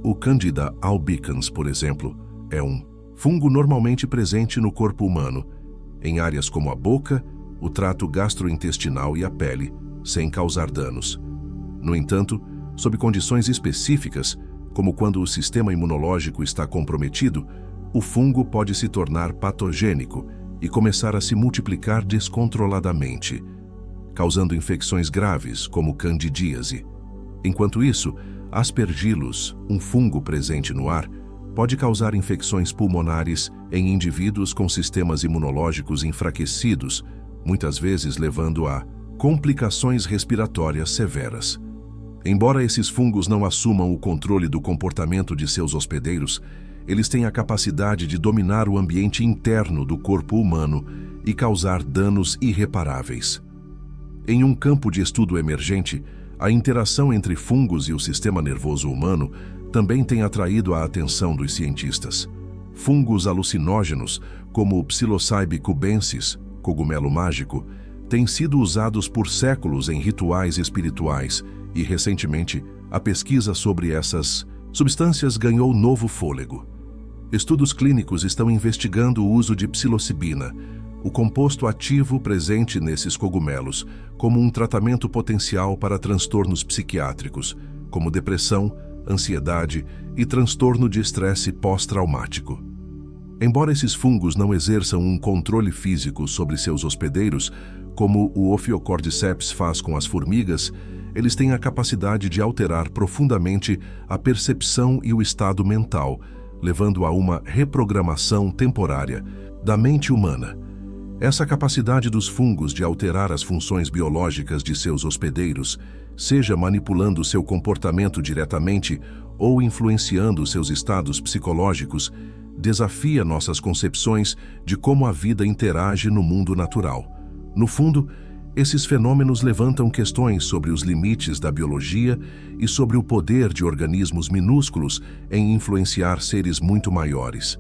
Speaker 1: O Candida albicans, por exemplo, é um fungo normalmente presente no corpo humano, em áreas como a boca, o trato gastrointestinal e a pele, sem causar danos. No entanto, sob condições específicas, como quando o sistema imunológico está comprometido, o fungo pode se tornar patogênico e começar a se multiplicar descontroladamente, causando infecções graves, como candidíase. Enquanto isso, Aspergillus, um fungo presente no ar, pode causar infecções pulmonares em indivíduos com sistemas imunológicos enfraquecidos, muitas vezes levando a complicações respiratórias severas. Embora esses fungos não assumam o controle do comportamento de seus hospedeiros, eles têm a capacidade de dominar o ambiente interno do corpo humano e causar danos irreparáveis. Em um campo de estudo emergente, a interação entre fungos e o sistema nervoso humano também tem atraído a atenção dos cientistas. Fungos alucinógenos, como o Psilocybe cubensis, cogumelo mágico, têm sido usados por séculos em rituais espirituais e, recentemente, a pesquisa sobre essas substâncias ganhou novo fôlego. Estudos clínicos estão investigando o uso de psilocibina, o composto ativo presente nesses cogumelos, como um tratamento potencial para transtornos psiquiátricos, como depressão, ansiedade e transtorno de estresse pós-traumático. Embora esses fungos não exerçam um controle físico sobre seus hospedeiros, como o Ophiocordyceps faz com as formigas, eles têm a capacidade de alterar profundamente a percepção e o estado mental, levando a uma reprogramação temporária da mente humana. Essa capacidade dos fungos de alterar as funções biológicas de seus hospedeiros, seja manipulando seu comportamento diretamente ou influenciando seus estados psicológicos, desafia nossas concepções de como a vida interage no mundo natural. No fundo, esses fenômenos levantam questões sobre os limites da biologia e sobre o poder de organismos minúsculos em influenciar seres muito maiores.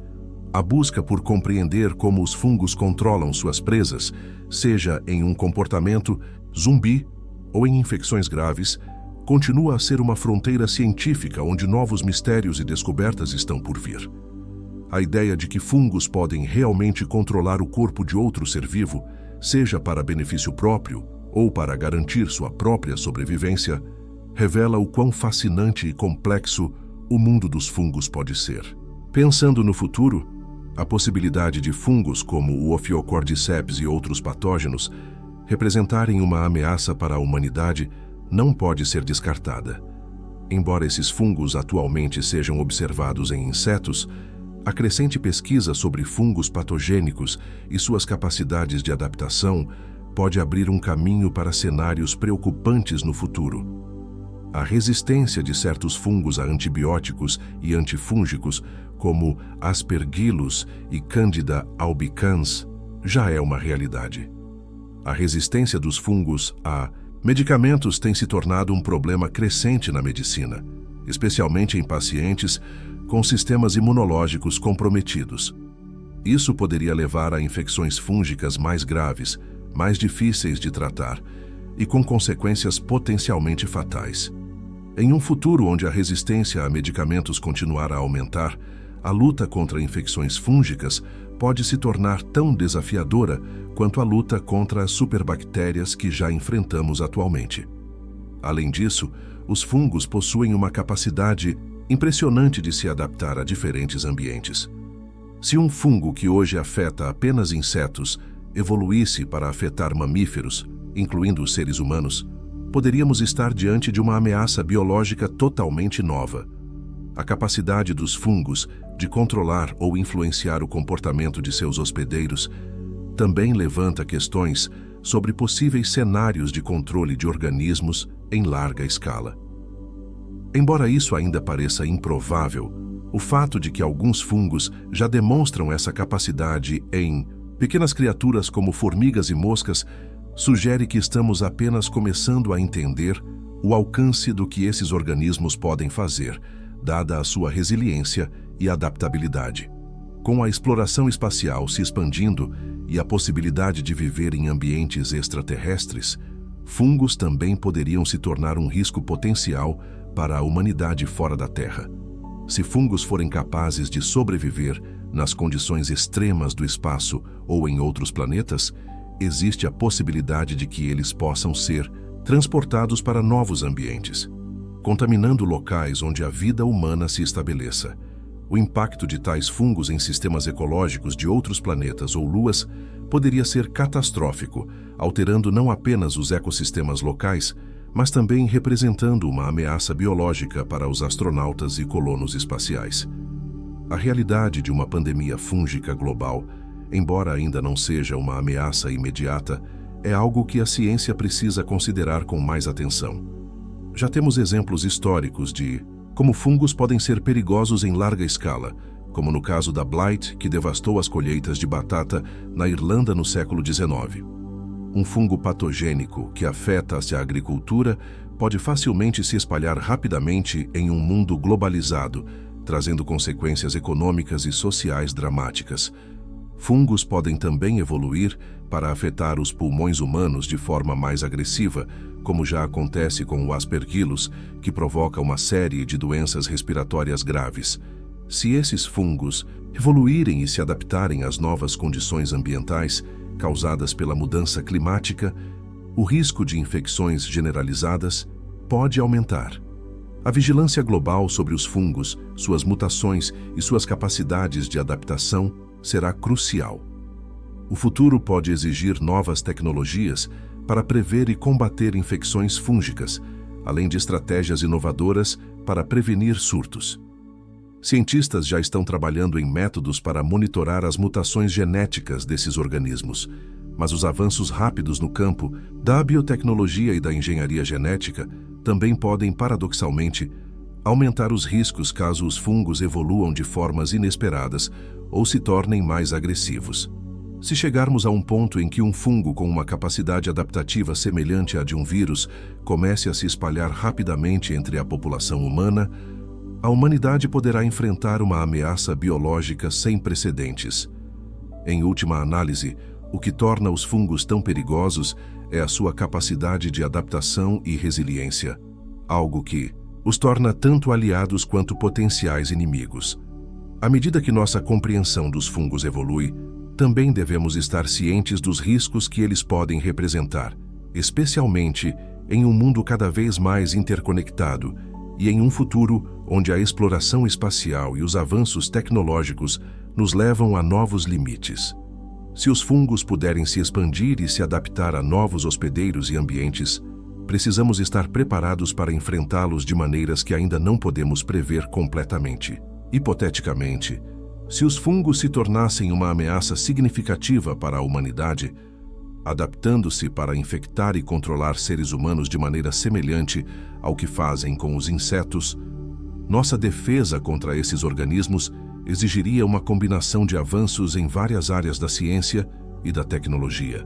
Speaker 1: A busca por compreender como os fungos controlam suas presas, seja em um comportamento zumbi ou em infecções graves, continua a ser uma fronteira científica onde novos mistérios e descobertas estão por vir. A ideia de que fungos podem realmente controlar o corpo de outro ser vivo, seja para benefício próprio ou para garantir sua própria sobrevivência, revela o quão fascinante e complexo o mundo dos fungos pode ser. Pensando no futuro, a possibilidade de fungos como o Ophiocordyceps e outros patógenos representarem uma ameaça para a humanidade não pode ser descartada. Embora esses fungos atualmente sejam observados em insetos, a crescente pesquisa sobre fungos patogênicos e suas capacidades de adaptação pode abrir um caminho para cenários preocupantes no futuro. A resistência de certos fungos a antibióticos e antifúngicos, como Aspergillus e Candida albicans, já é uma realidade. A resistência dos fungos a medicamentos tem se tornado um problema crescente na medicina, especialmente em pacientes com sistemas imunológicos comprometidos. Isso poderia levar a infecções fúngicas mais graves, mais difíceis de tratar e com consequências potencialmente fatais. Em um futuro onde a resistência a medicamentos continuar a aumentar, a luta contra infecções fúngicas pode se tornar tão desafiadora quanto a luta contra as superbactérias que já enfrentamos atualmente. Além disso, os fungos possuem uma capacidade impressionante de se adaptar a diferentes ambientes. Se um fungo que hoje afeta apenas insetos evoluísse para afetar mamíferos, incluindo os seres humanos, poderíamos estar diante de uma ameaça biológica totalmente nova. A capacidade dos fungos de controlar ou influenciar o comportamento de seus hospedeiros também levanta questões sobre possíveis cenários de controle de organismos em larga escala. Embora isso ainda pareça improvável, o fato de que alguns fungos já demonstram essa capacidade em pequenas criaturas como formigas e moscas sugere que estamos apenas começando a entender o alcance do que esses organismos podem fazer, dada a sua resiliência e adaptabilidade. Com a exploração espacial se expandindo e a possibilidade de viver em ambientes extraterrestres, fungos também poderiam se tornar um risco potencial para a humanidade fora da Terra. Se fungos forem capazes de sobreviver nas condições extremas do espaço ou em outros planetas, existe a possibilidade de que eles possam ser transportados para novos ambientes, contaminando locais onde a vida humana se estabeleça. O impacto de tais fungos em sistemas ecológicos de outros planetas ou luas poderia ser catastrófico, alterando não apenas os ecossistemas locais, mas também representando uma ameaça biológica para os astronautas e colonos espaciais. A realidade de uma pandemia fúngica global, embora ainda não seja uma ameaça imediata, é algo que a ciência precisa considerar com mais atenção. Já temos exemplos históricos de como fungos podem ser perigosos em larga escala, como no caso da Blight, que devastou as colheitas de batata na Irlanda no século XIX. Um fungo patogênico que afeta-se a agricultura pode facilmente se espalhar rapidamente em um mundo globalizado, trazendo consequências econômicas e sociais dramáticas. Fungos podem também evoluir para afetar os pulmões humanos de forma mais agressiva, como já acontece com o Aspergillus, que provoca uma série de doenças respiratórias graves. Se esses fungos evoluírem e se adaptarem às novas condições ambientais causadas pela mudança climática, o risco de infecções generalizadas pode aumentar. A vigilância global sobre os fungos, suas mutações e suas capacidades de adaptação será crucial. O futuro pode exigir novas tecnologias para prever e combater infecções fúngicas, além de estratégias inovadoras para prevenir surtos. Cientistas já estão trabalhando em métodos para monitorar as mutações genéticas desses organismos, mas os avanços rápidos no campo da biotecnologia e da engenharia genética também podem, paradoxalmente, aumentar os riscos caso os fungos evoluam de formas inesperadas ou se tornem mais agressivos. Se chegarmos a um ponto em que um fungo com uma capacidade adaptativa semelhante à de um vírus comece a se espalhar rapidamente entre a população humana, a humanidade poderá enfrentar uma ameaça biológica sem precedentes. Em última análise, o que torna os fungos tão perigosos é a sua capacidade de adaptação e resiliência, algo que os torna tanto aliados quanto potenciais inimigos. À medida que nossa compreensão dos fungos evolui, também devemos estar cientes dos riscos que eles podem representar, especialmente em um mundo cada vez mais interconectado e em um futuro onde a exploração espacial e os avanços tecnológicos nos levam a novos limites. Se os fungos puderem se expandir e se adaptar a novos hospedeiros e ambientes, precisamos estar preparados para enfrentá-los de maneiras que ainda não podemos prever completamente. Hipoteticamente, se os fungos se tornassem uma ameaça significativa para a humanidade, adaptando-se para infectar e controlar seres humanos de maneira semelhante ao que fazem com os insetos, nossa defesa contra esses organismos exigiria uma combinação de avanços em várias áreas da ciência e da tecnologia.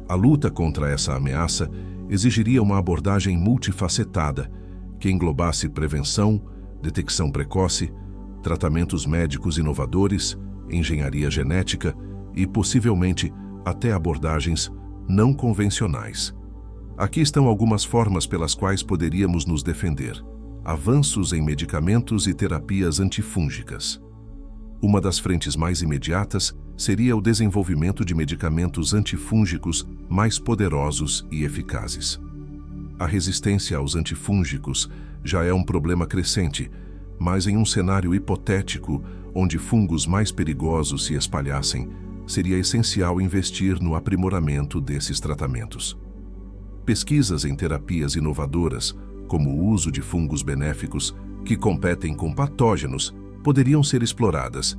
Speaker 1: A luta contra essa ameaça exigiria uma abordagem multifacetada que englobasse prevenção, detecção precoce, tratamentos médicos inovadores, engenharia genética e, possivelmente, até abordagens não convencionais. Aqui estão algumas formas pelas quais poderíamos nos defender. Avanços em medicamentos e terapias antifúngicas. Uma das frentes mais imediatas seria o desenvolvimento de medicamentos antifúngicos mais poderosos e eficazes. A resistência aos antifúngicos já é um problema crescente, mas em um cenário hipotético onde fungos mais perigosos se espalhassem, seria essencial investir no aprimoramento desses tratamentos. Pesquisas em terapias inovadoras, como o uso de fungos benéficos que competem com patógenos, poderiam ser exploradas.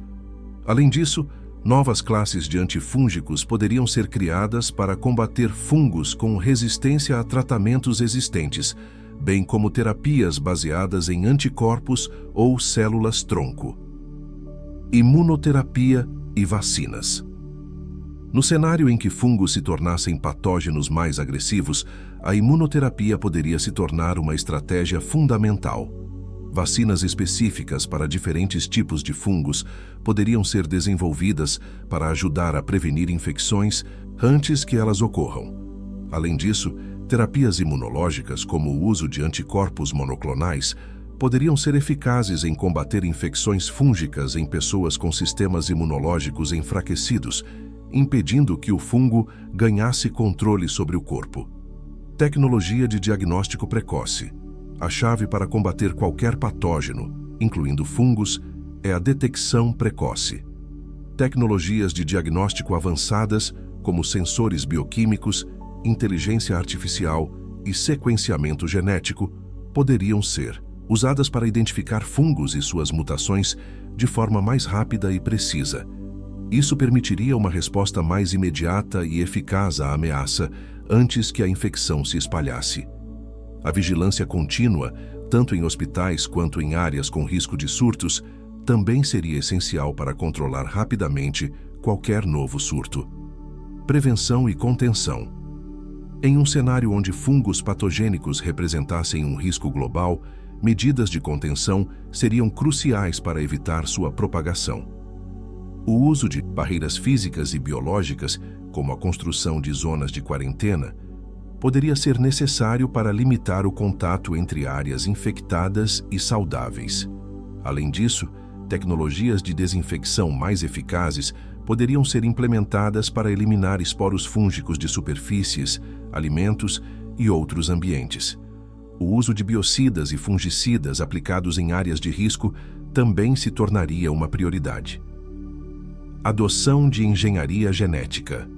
Speaker 1: Além disso, novas classes de antifúngicos poderiam ser criadas para combater fungos com resistência a tratamentos existentes, bem como terapias baseadas em anticorpos ou células-tronco. Imunoterapia e vacinas. No cenário em que fungos se tornassem patógenos mais agressivos, a imunoterapia poderia se tornar uma estratégia fundamental. Vacinas específicas para diferentes tipos de fungos poderiam ser desenvolvidas para ajudar a prevenir infecções antes que elas ocorram. Além disso, terapias imunológicas, como o uso de anticorpos monoclonais, poderiam ser eficazes em combater infecções fúngicas em pessoas com sistemas imunológicos enfraquecidos, impedindo que o fungo ganhasse controle sobre o corpo. Tecnologia de diagnóstico precoce. A chave para combater qualquer patógeno, incluindo fungos, é a detecção precoce. Tecnologias de diagnóstico avançadas, como sensores bioquímicos, inteligência artificial e sequenciamento genético, poderiam ser usadas para identificar fungos e suas mutações de forma mais rápida e precisa. Isso permitiria uma resposta mais imediata e eficaz à ameaça antes que a infecção se espalhasse. A vigilância contínua, tanto em hospitais quanto em áreas com risco de surtos, também seria essencial para controlar rapidamente qualquer novo surto. Prevenção e contenção. Em um cenário onde fungos patogênicos representassem um risco global, medidas de contenção seriam cruciais para evitar sua propagação. O uso de barreiras físicas e biológicas, como a construção de zonas de quarentena, poderia ser necessário para limitar o contato entre áreas infectadas e saudáveis. Além disso, tecnologias de desinfecção mais eficazes poderiam ser implementadas para eliminar esporos fúngicos de superfícies, alimentos e outros ambientes. O uso de biocidas e fungicidas aplicados em áreas de risco também se tornaria uma prioridade. Adoção de engenharia genética.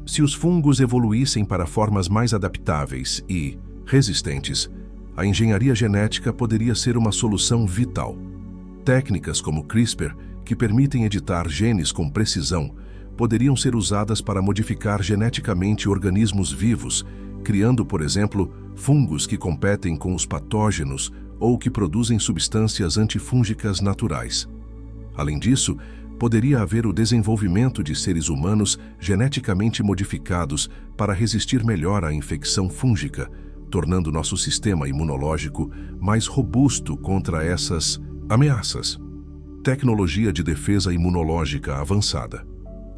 Speaker 1: Se os fungos evoluíssem para formas mais adaptáveis e resistentes, a engenharia genética poderia ser uma solução vital. Técnicas como CRISPR, que permitem editar genes com precisão, poderiam ser usadas para modificar geneticamente organismos vivos, criando, por exemplo, fungos que competem com os patógenos ou que produzem substâncias antifúngicas naturais. Além disso, poderia haver o desenvolvimento de seres humanos geneticamente modificados para resistir melhor à infecção fúngica, tornando nosso sistema imunológico mais robusto contra essas ameaças. Tecnologia de defesa imunológica avançada.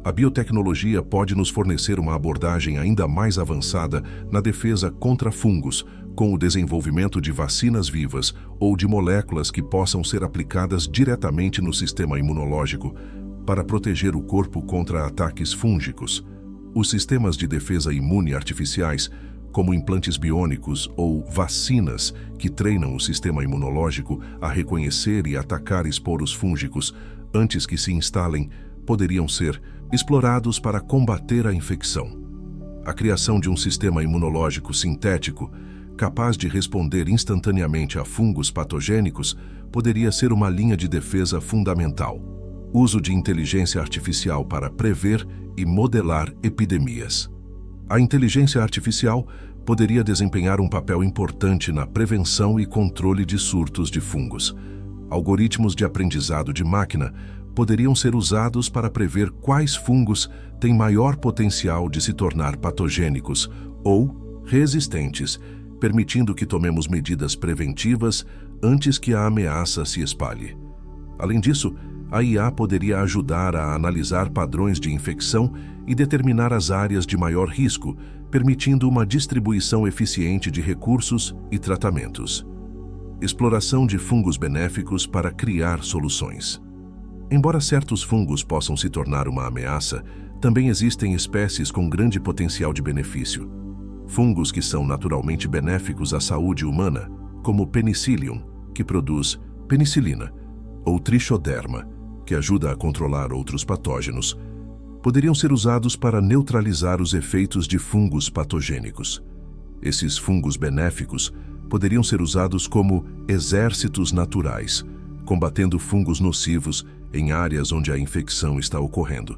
Speaker 1: A biotecnologia pode nos fornecer uma abordagem ainda mais avançada na defesa contra fungos, com o desenvolvimento de vacinas vivas ou de moléculas que possam ser aplicadas diretamente no sistema imunológico para proteger o corpo contra ataques fúngicos. Os sistemas de defesa imune artificiais, como implantes biônicos ou vacinas que treinam o sistema imunológico a reconhecer e atacar esporos fúngicos antes que se instalem, poderiam ser explorados para combater a infecção. A criação de um sistema imunológico sintético capaz de responder instantaneamente a fungos patogênicos poderia ser uma linha de defesa fundamental. Uso de inteligência artificial para prever e modelar epidemias. A inteligência artificial poderia desempenhar um papel importante na prevenção e controle de surtos de fungos. Algoritmos de aprendizado de máquina poderiam ser usados para prever quais fungos têm maior potencial de se tornar patogênicos ou resistentes, permitindo que tomemos medidas preventivas antes que a ameaça se espalhe. Além disso, a IA poderia ajudar a analisar padrões de infecção e determinar as áreas de maior risco, permitindo uma distribuição eficiente de recursos e tratamentos. Exploração de fungos benéficos para criar soluções. Embora certos fungos possam se tornar uma ameaça, também existem espécies com grande potencial de benefício. Fungos que são naturalmente benéficos à saúde humana, como o Penicillium, que produz penicilina, ou Trichoderma, que ajuda a controlar outros patógenos, poderiam ser usados para neutralizar os efeitos de fungos patogênicos. Esses fungos benéficos poderiam ser usados como exércitos naturais, combatendo fungos nocivos em áreas onde a infecção está ocorrendo.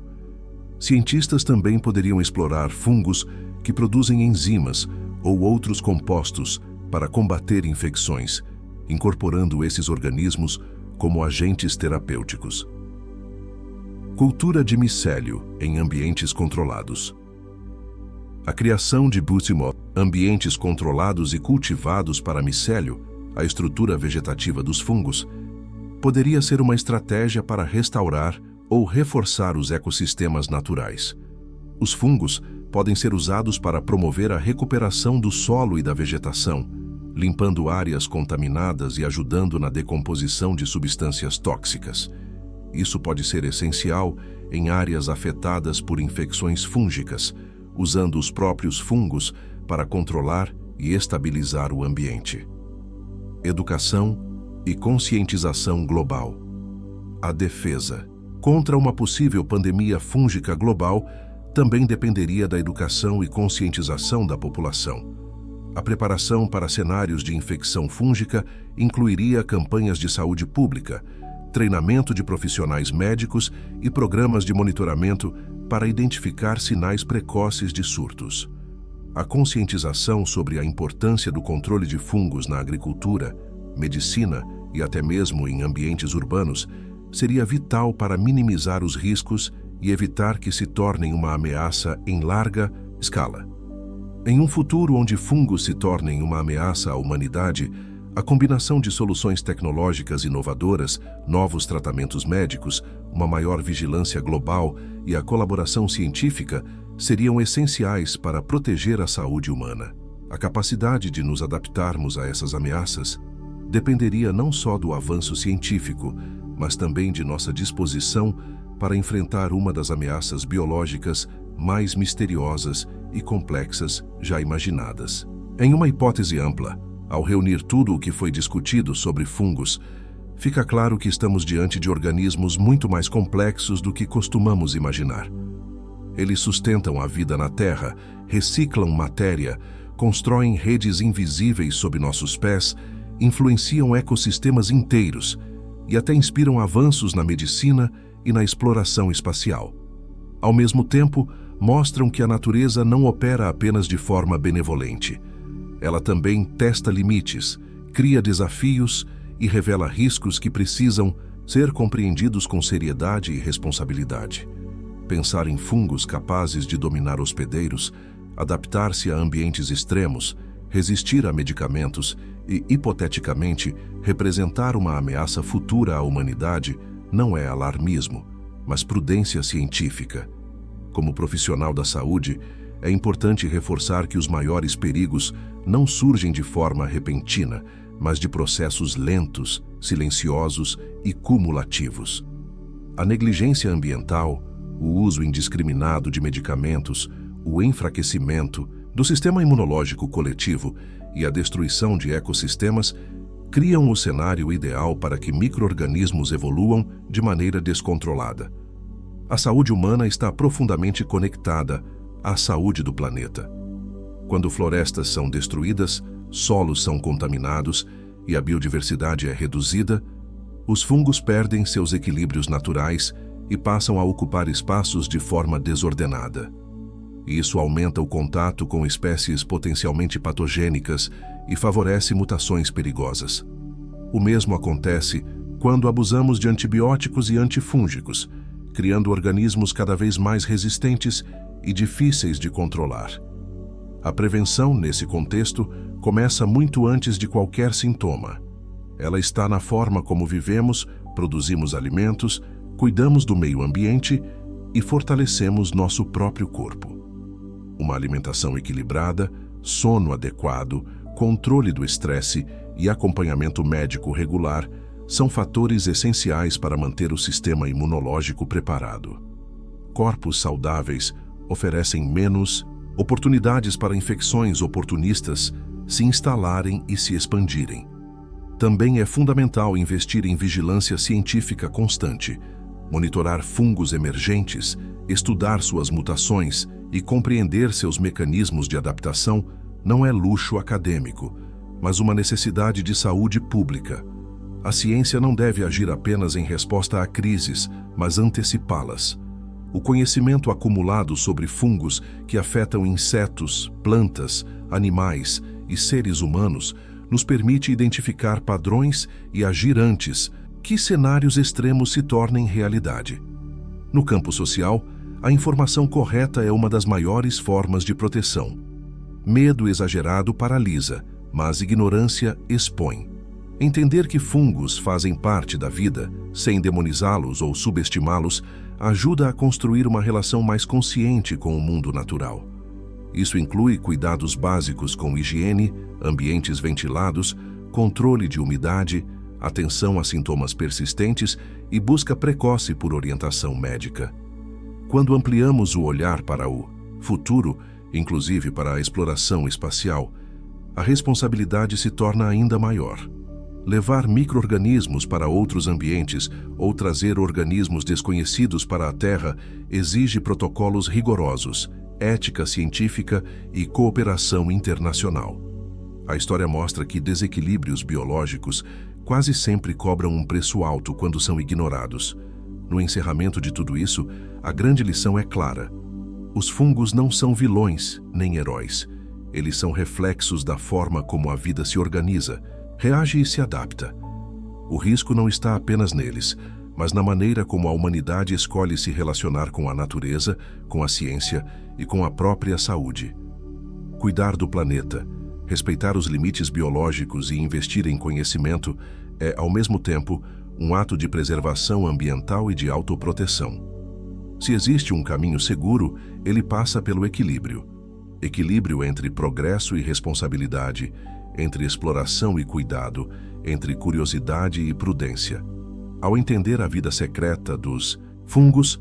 Speaker 1: Cientistas também poderiam explorar fungos que produzem enzimas ou outros compostos para combater infecções, incorporando esses organismos como agentes terapêuticos. Cultura de micélio em ambientes controlados. A criação de ambientes controlados e cultivados para micélio, a estrutura vegetativa dos fungos, poderia ser uma estratégia para restaurar ou reforçar os ecossistemas naturais. Os fungos podem ser usados para promover a recuperação do solo e da vegetação, limpando áreas contaminadas e ajudando na decomposição de substâncias tóxicas. Isso pode ser essencial em áreas afetadas por infecções fúngicas, usando os próprios fungos para controlar e estabilizar o ambiente. Educação e conscientização global. A defesa contra uma possível pandemia fúngica global também dependeria da educação e conscientização da população. A preparação para cenários de infecção fúngica incluiria campanhas de saúde pública, treinamento de profissionais médicos e programas de monitoramento para identificar sinais precoces de surtos. A conscientização sobre a importância do controle de fungos na agricultura, medicina e até mesmo em ambientes urbanos seria vital para minimizar os riscos e evitar que se tornem uma ameaça em larga escala. Em um futuro onde fungos se tornem uma ameaça à humanidade, a combinação de soluções tecnológicas inovadoras, novos tratamentos médicos, uma maior vigilância global e a colaboração científica seriam essenciais para proteger a saúde humana. A capacidade de nos adaptarmos a essas ameaças dependeria não só do avanço científico, mas também de nossa disposição para enfrentar uma das ameaças biológicas mais misteriosas e complexas já imaginadas. Em uma hipótese ampla, ao reunir tudo o que foi discutido sobre fungos, fica claro que estamos diante de organismos muito mais complexos do que costumamos imaginar. Eles sustentam a vida na Terra, reciclam matéria, constroem redes invisíveis sob nossos pés, influenciam ecossistemas inteiros e até inspiram avanços na medicina e na exploração espacial. Ao mesmo tempo, mostram que a natureza não opera apenas de forma benevolente. Ela também testa limites, cria desafios e revela riscos que precisam ser compreendidos com seriedade e responsabilidade. Pensar em fungos capazes de dominar hospedeiros, adaptar-se a ambientes extremos, resistir a medicamentos e, hipoteticamente, representar uma ameaça futura à humanidade não é alarmismo, mas prudência científica. Como profissional da saúde, é importante reforçar que os maiores perigos não surgem de forma repentina, mas de processos lentos, silenciosos e cumulativos. A negligência ambiental, o uso indiscriminado de medicamentos, o enfraquecimento do sistema imunológico coletivo e a destruição de ecossistemas criam o cenário ideal para que micro-organismos evoluam de maneira descontrolada. A saúde humana está profundamente conectada à saúde do planeta. Quando florestas são destruídas, solos são contaminados e a biodiversidade é reduzida, os fungos perdem seus equilíbrios naturais e passam a ocupar espaços de forma desordenada. Isso aumenta o contato com espécies potencialmente patogênicas e favorece mutações perigosas. O mesmo acontece quando abusamos de antibióticos e antifúngicos, criando organismos cada vez mais resistentes e difíceis de controlar. A prevenção, nesse contexto, começa muito antes de qualquer sintoma. Ela está na forma como vivemos, produzimos alimentos, cuidamos do meio ambiente e fortalecemos nosso próprio corpo. Uma alimentação equilibrada, sono adequado, controle do estresse e acompanhamento médico regular são fatores essenciais para manter o sistema imunológico preparado. Corpos saudáveis oferecem menos oportunidades para infecções oportunistas se instalarem e se expandirem. Também é fundamental investir em vigilância científica constante, monitorar fungos emergentes, estudar suas mutações e compreender seus mecanismos de adaptação não é luxo acadêmico, mas uma necessidade de saúde pública. A ciência não deve agir apenas em resposta a crises, mas antecipá-las. O conhecimento acumulado sobre fungos que afetam insetos, plantas, animais e seres humanos nos permite identificar padrões e agir antes que cenários extremos se tornem realidade. No campo social, a informação correta é uma das maiores formas de proteção. Medo exagerado paralisa, mas ignorância expõe. Entender que fungos fazem parte da vida, sem demonizá-los ou subestimá-los, ajuda a construir uma relação mais consciente com o mundo natural. Isso inclui cuidados básicos com higiene, ambientes ventilados, controle de umidade, atenção a sintomas persistentes e busca precoce por orientação médica. Quando ampliamos o olhar para o futuro, inclusive para a exploração espacial, a responsabilidade se torna ainda maior. Levar micro-organismos para outros ambientes ou trazer organismos desconhecidos para a Terra exige protocolos rigorosos, ética científica e cooperação internacional. A história mostra que desequilíbrios biológicos quase sempre cobram um preço alto quando são ignorados. No encerramento de tudo isso, a grande lição é clara. Os fungos não são vilões nem heróis. Eles são reflexos da forma como a vida se organiza, reage e se adapta. O risco não está apenas neles, mas na maneira como a humanidade escolhe se relacionar com a natureza, com a ciência e com a própria saúde. Cuidar do planeta, respeitar os limites biológicos e investir em conhecimento é, ao mesmo tempo, um ato de preservação ambiental e de autoproteção. Se existe um caminho seguro, ele passa pelo equilíbrio. Equilíbrio entre progresso e responsabilidade, entre exploração e cuidado, entre curiosidade e prudência. Ao entender a vida secreta dos fungos,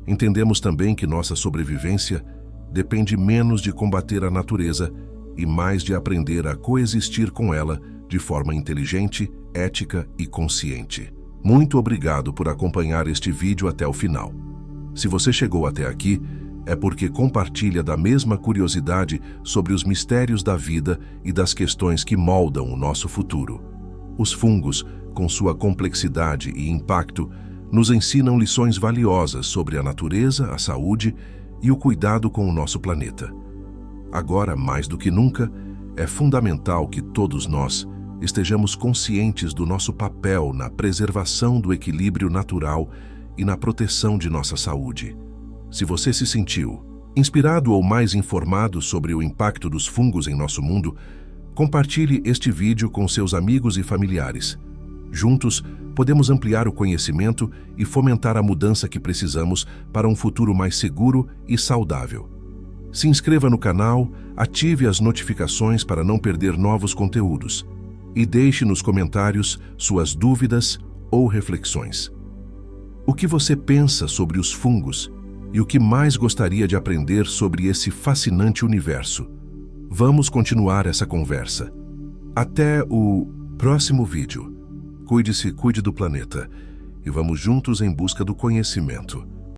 Speaker 1: entendemos também que nossa sobrevivência depende menos de combater a natureza e mais de aprender a coexistir com ela de forma inteligente, ética e consciente. Muito obrigado por acompanhar este vídeo até o final. Se você chegou até aqui, é porque compartilha da mesma curiosidade sobre os mistérios da vida e das questões que moldam o nosso futuro. Os fungos, com sua complexidade e impacto, nos ensinam lições valiosas sobre a natureza, a saúde e o cuidado com o nosso planeta. Agora, mais do que nunca, é fundamental que todos nós estejamos conscientes do nosso papel na preservação do equilíbrio natural e na proteção de nossa saúde. Se você se sentiu inspirado ou mais informado sobre o impacto dos fungos em nosso mundo, compartilhe este vídeo com seus amigos e familiares. Juntos, podemos ampliar o conhecimento e fomentar a mudança que precisamos para um futuro mais seguro e saudável. Se inscreva no canal, ative as notificações para não perder novos conteúdos e deixe nos comentários suas dúvidas ou reflexões. O que você pensa sobre os fungos e o que mais gostaria de aprender sobre esse fascinante universo? Vamos continuar essa conversa. Até o próximo vídeo. Cuide-se, cuide do planeta e vamos juntos em busca do conhecimento.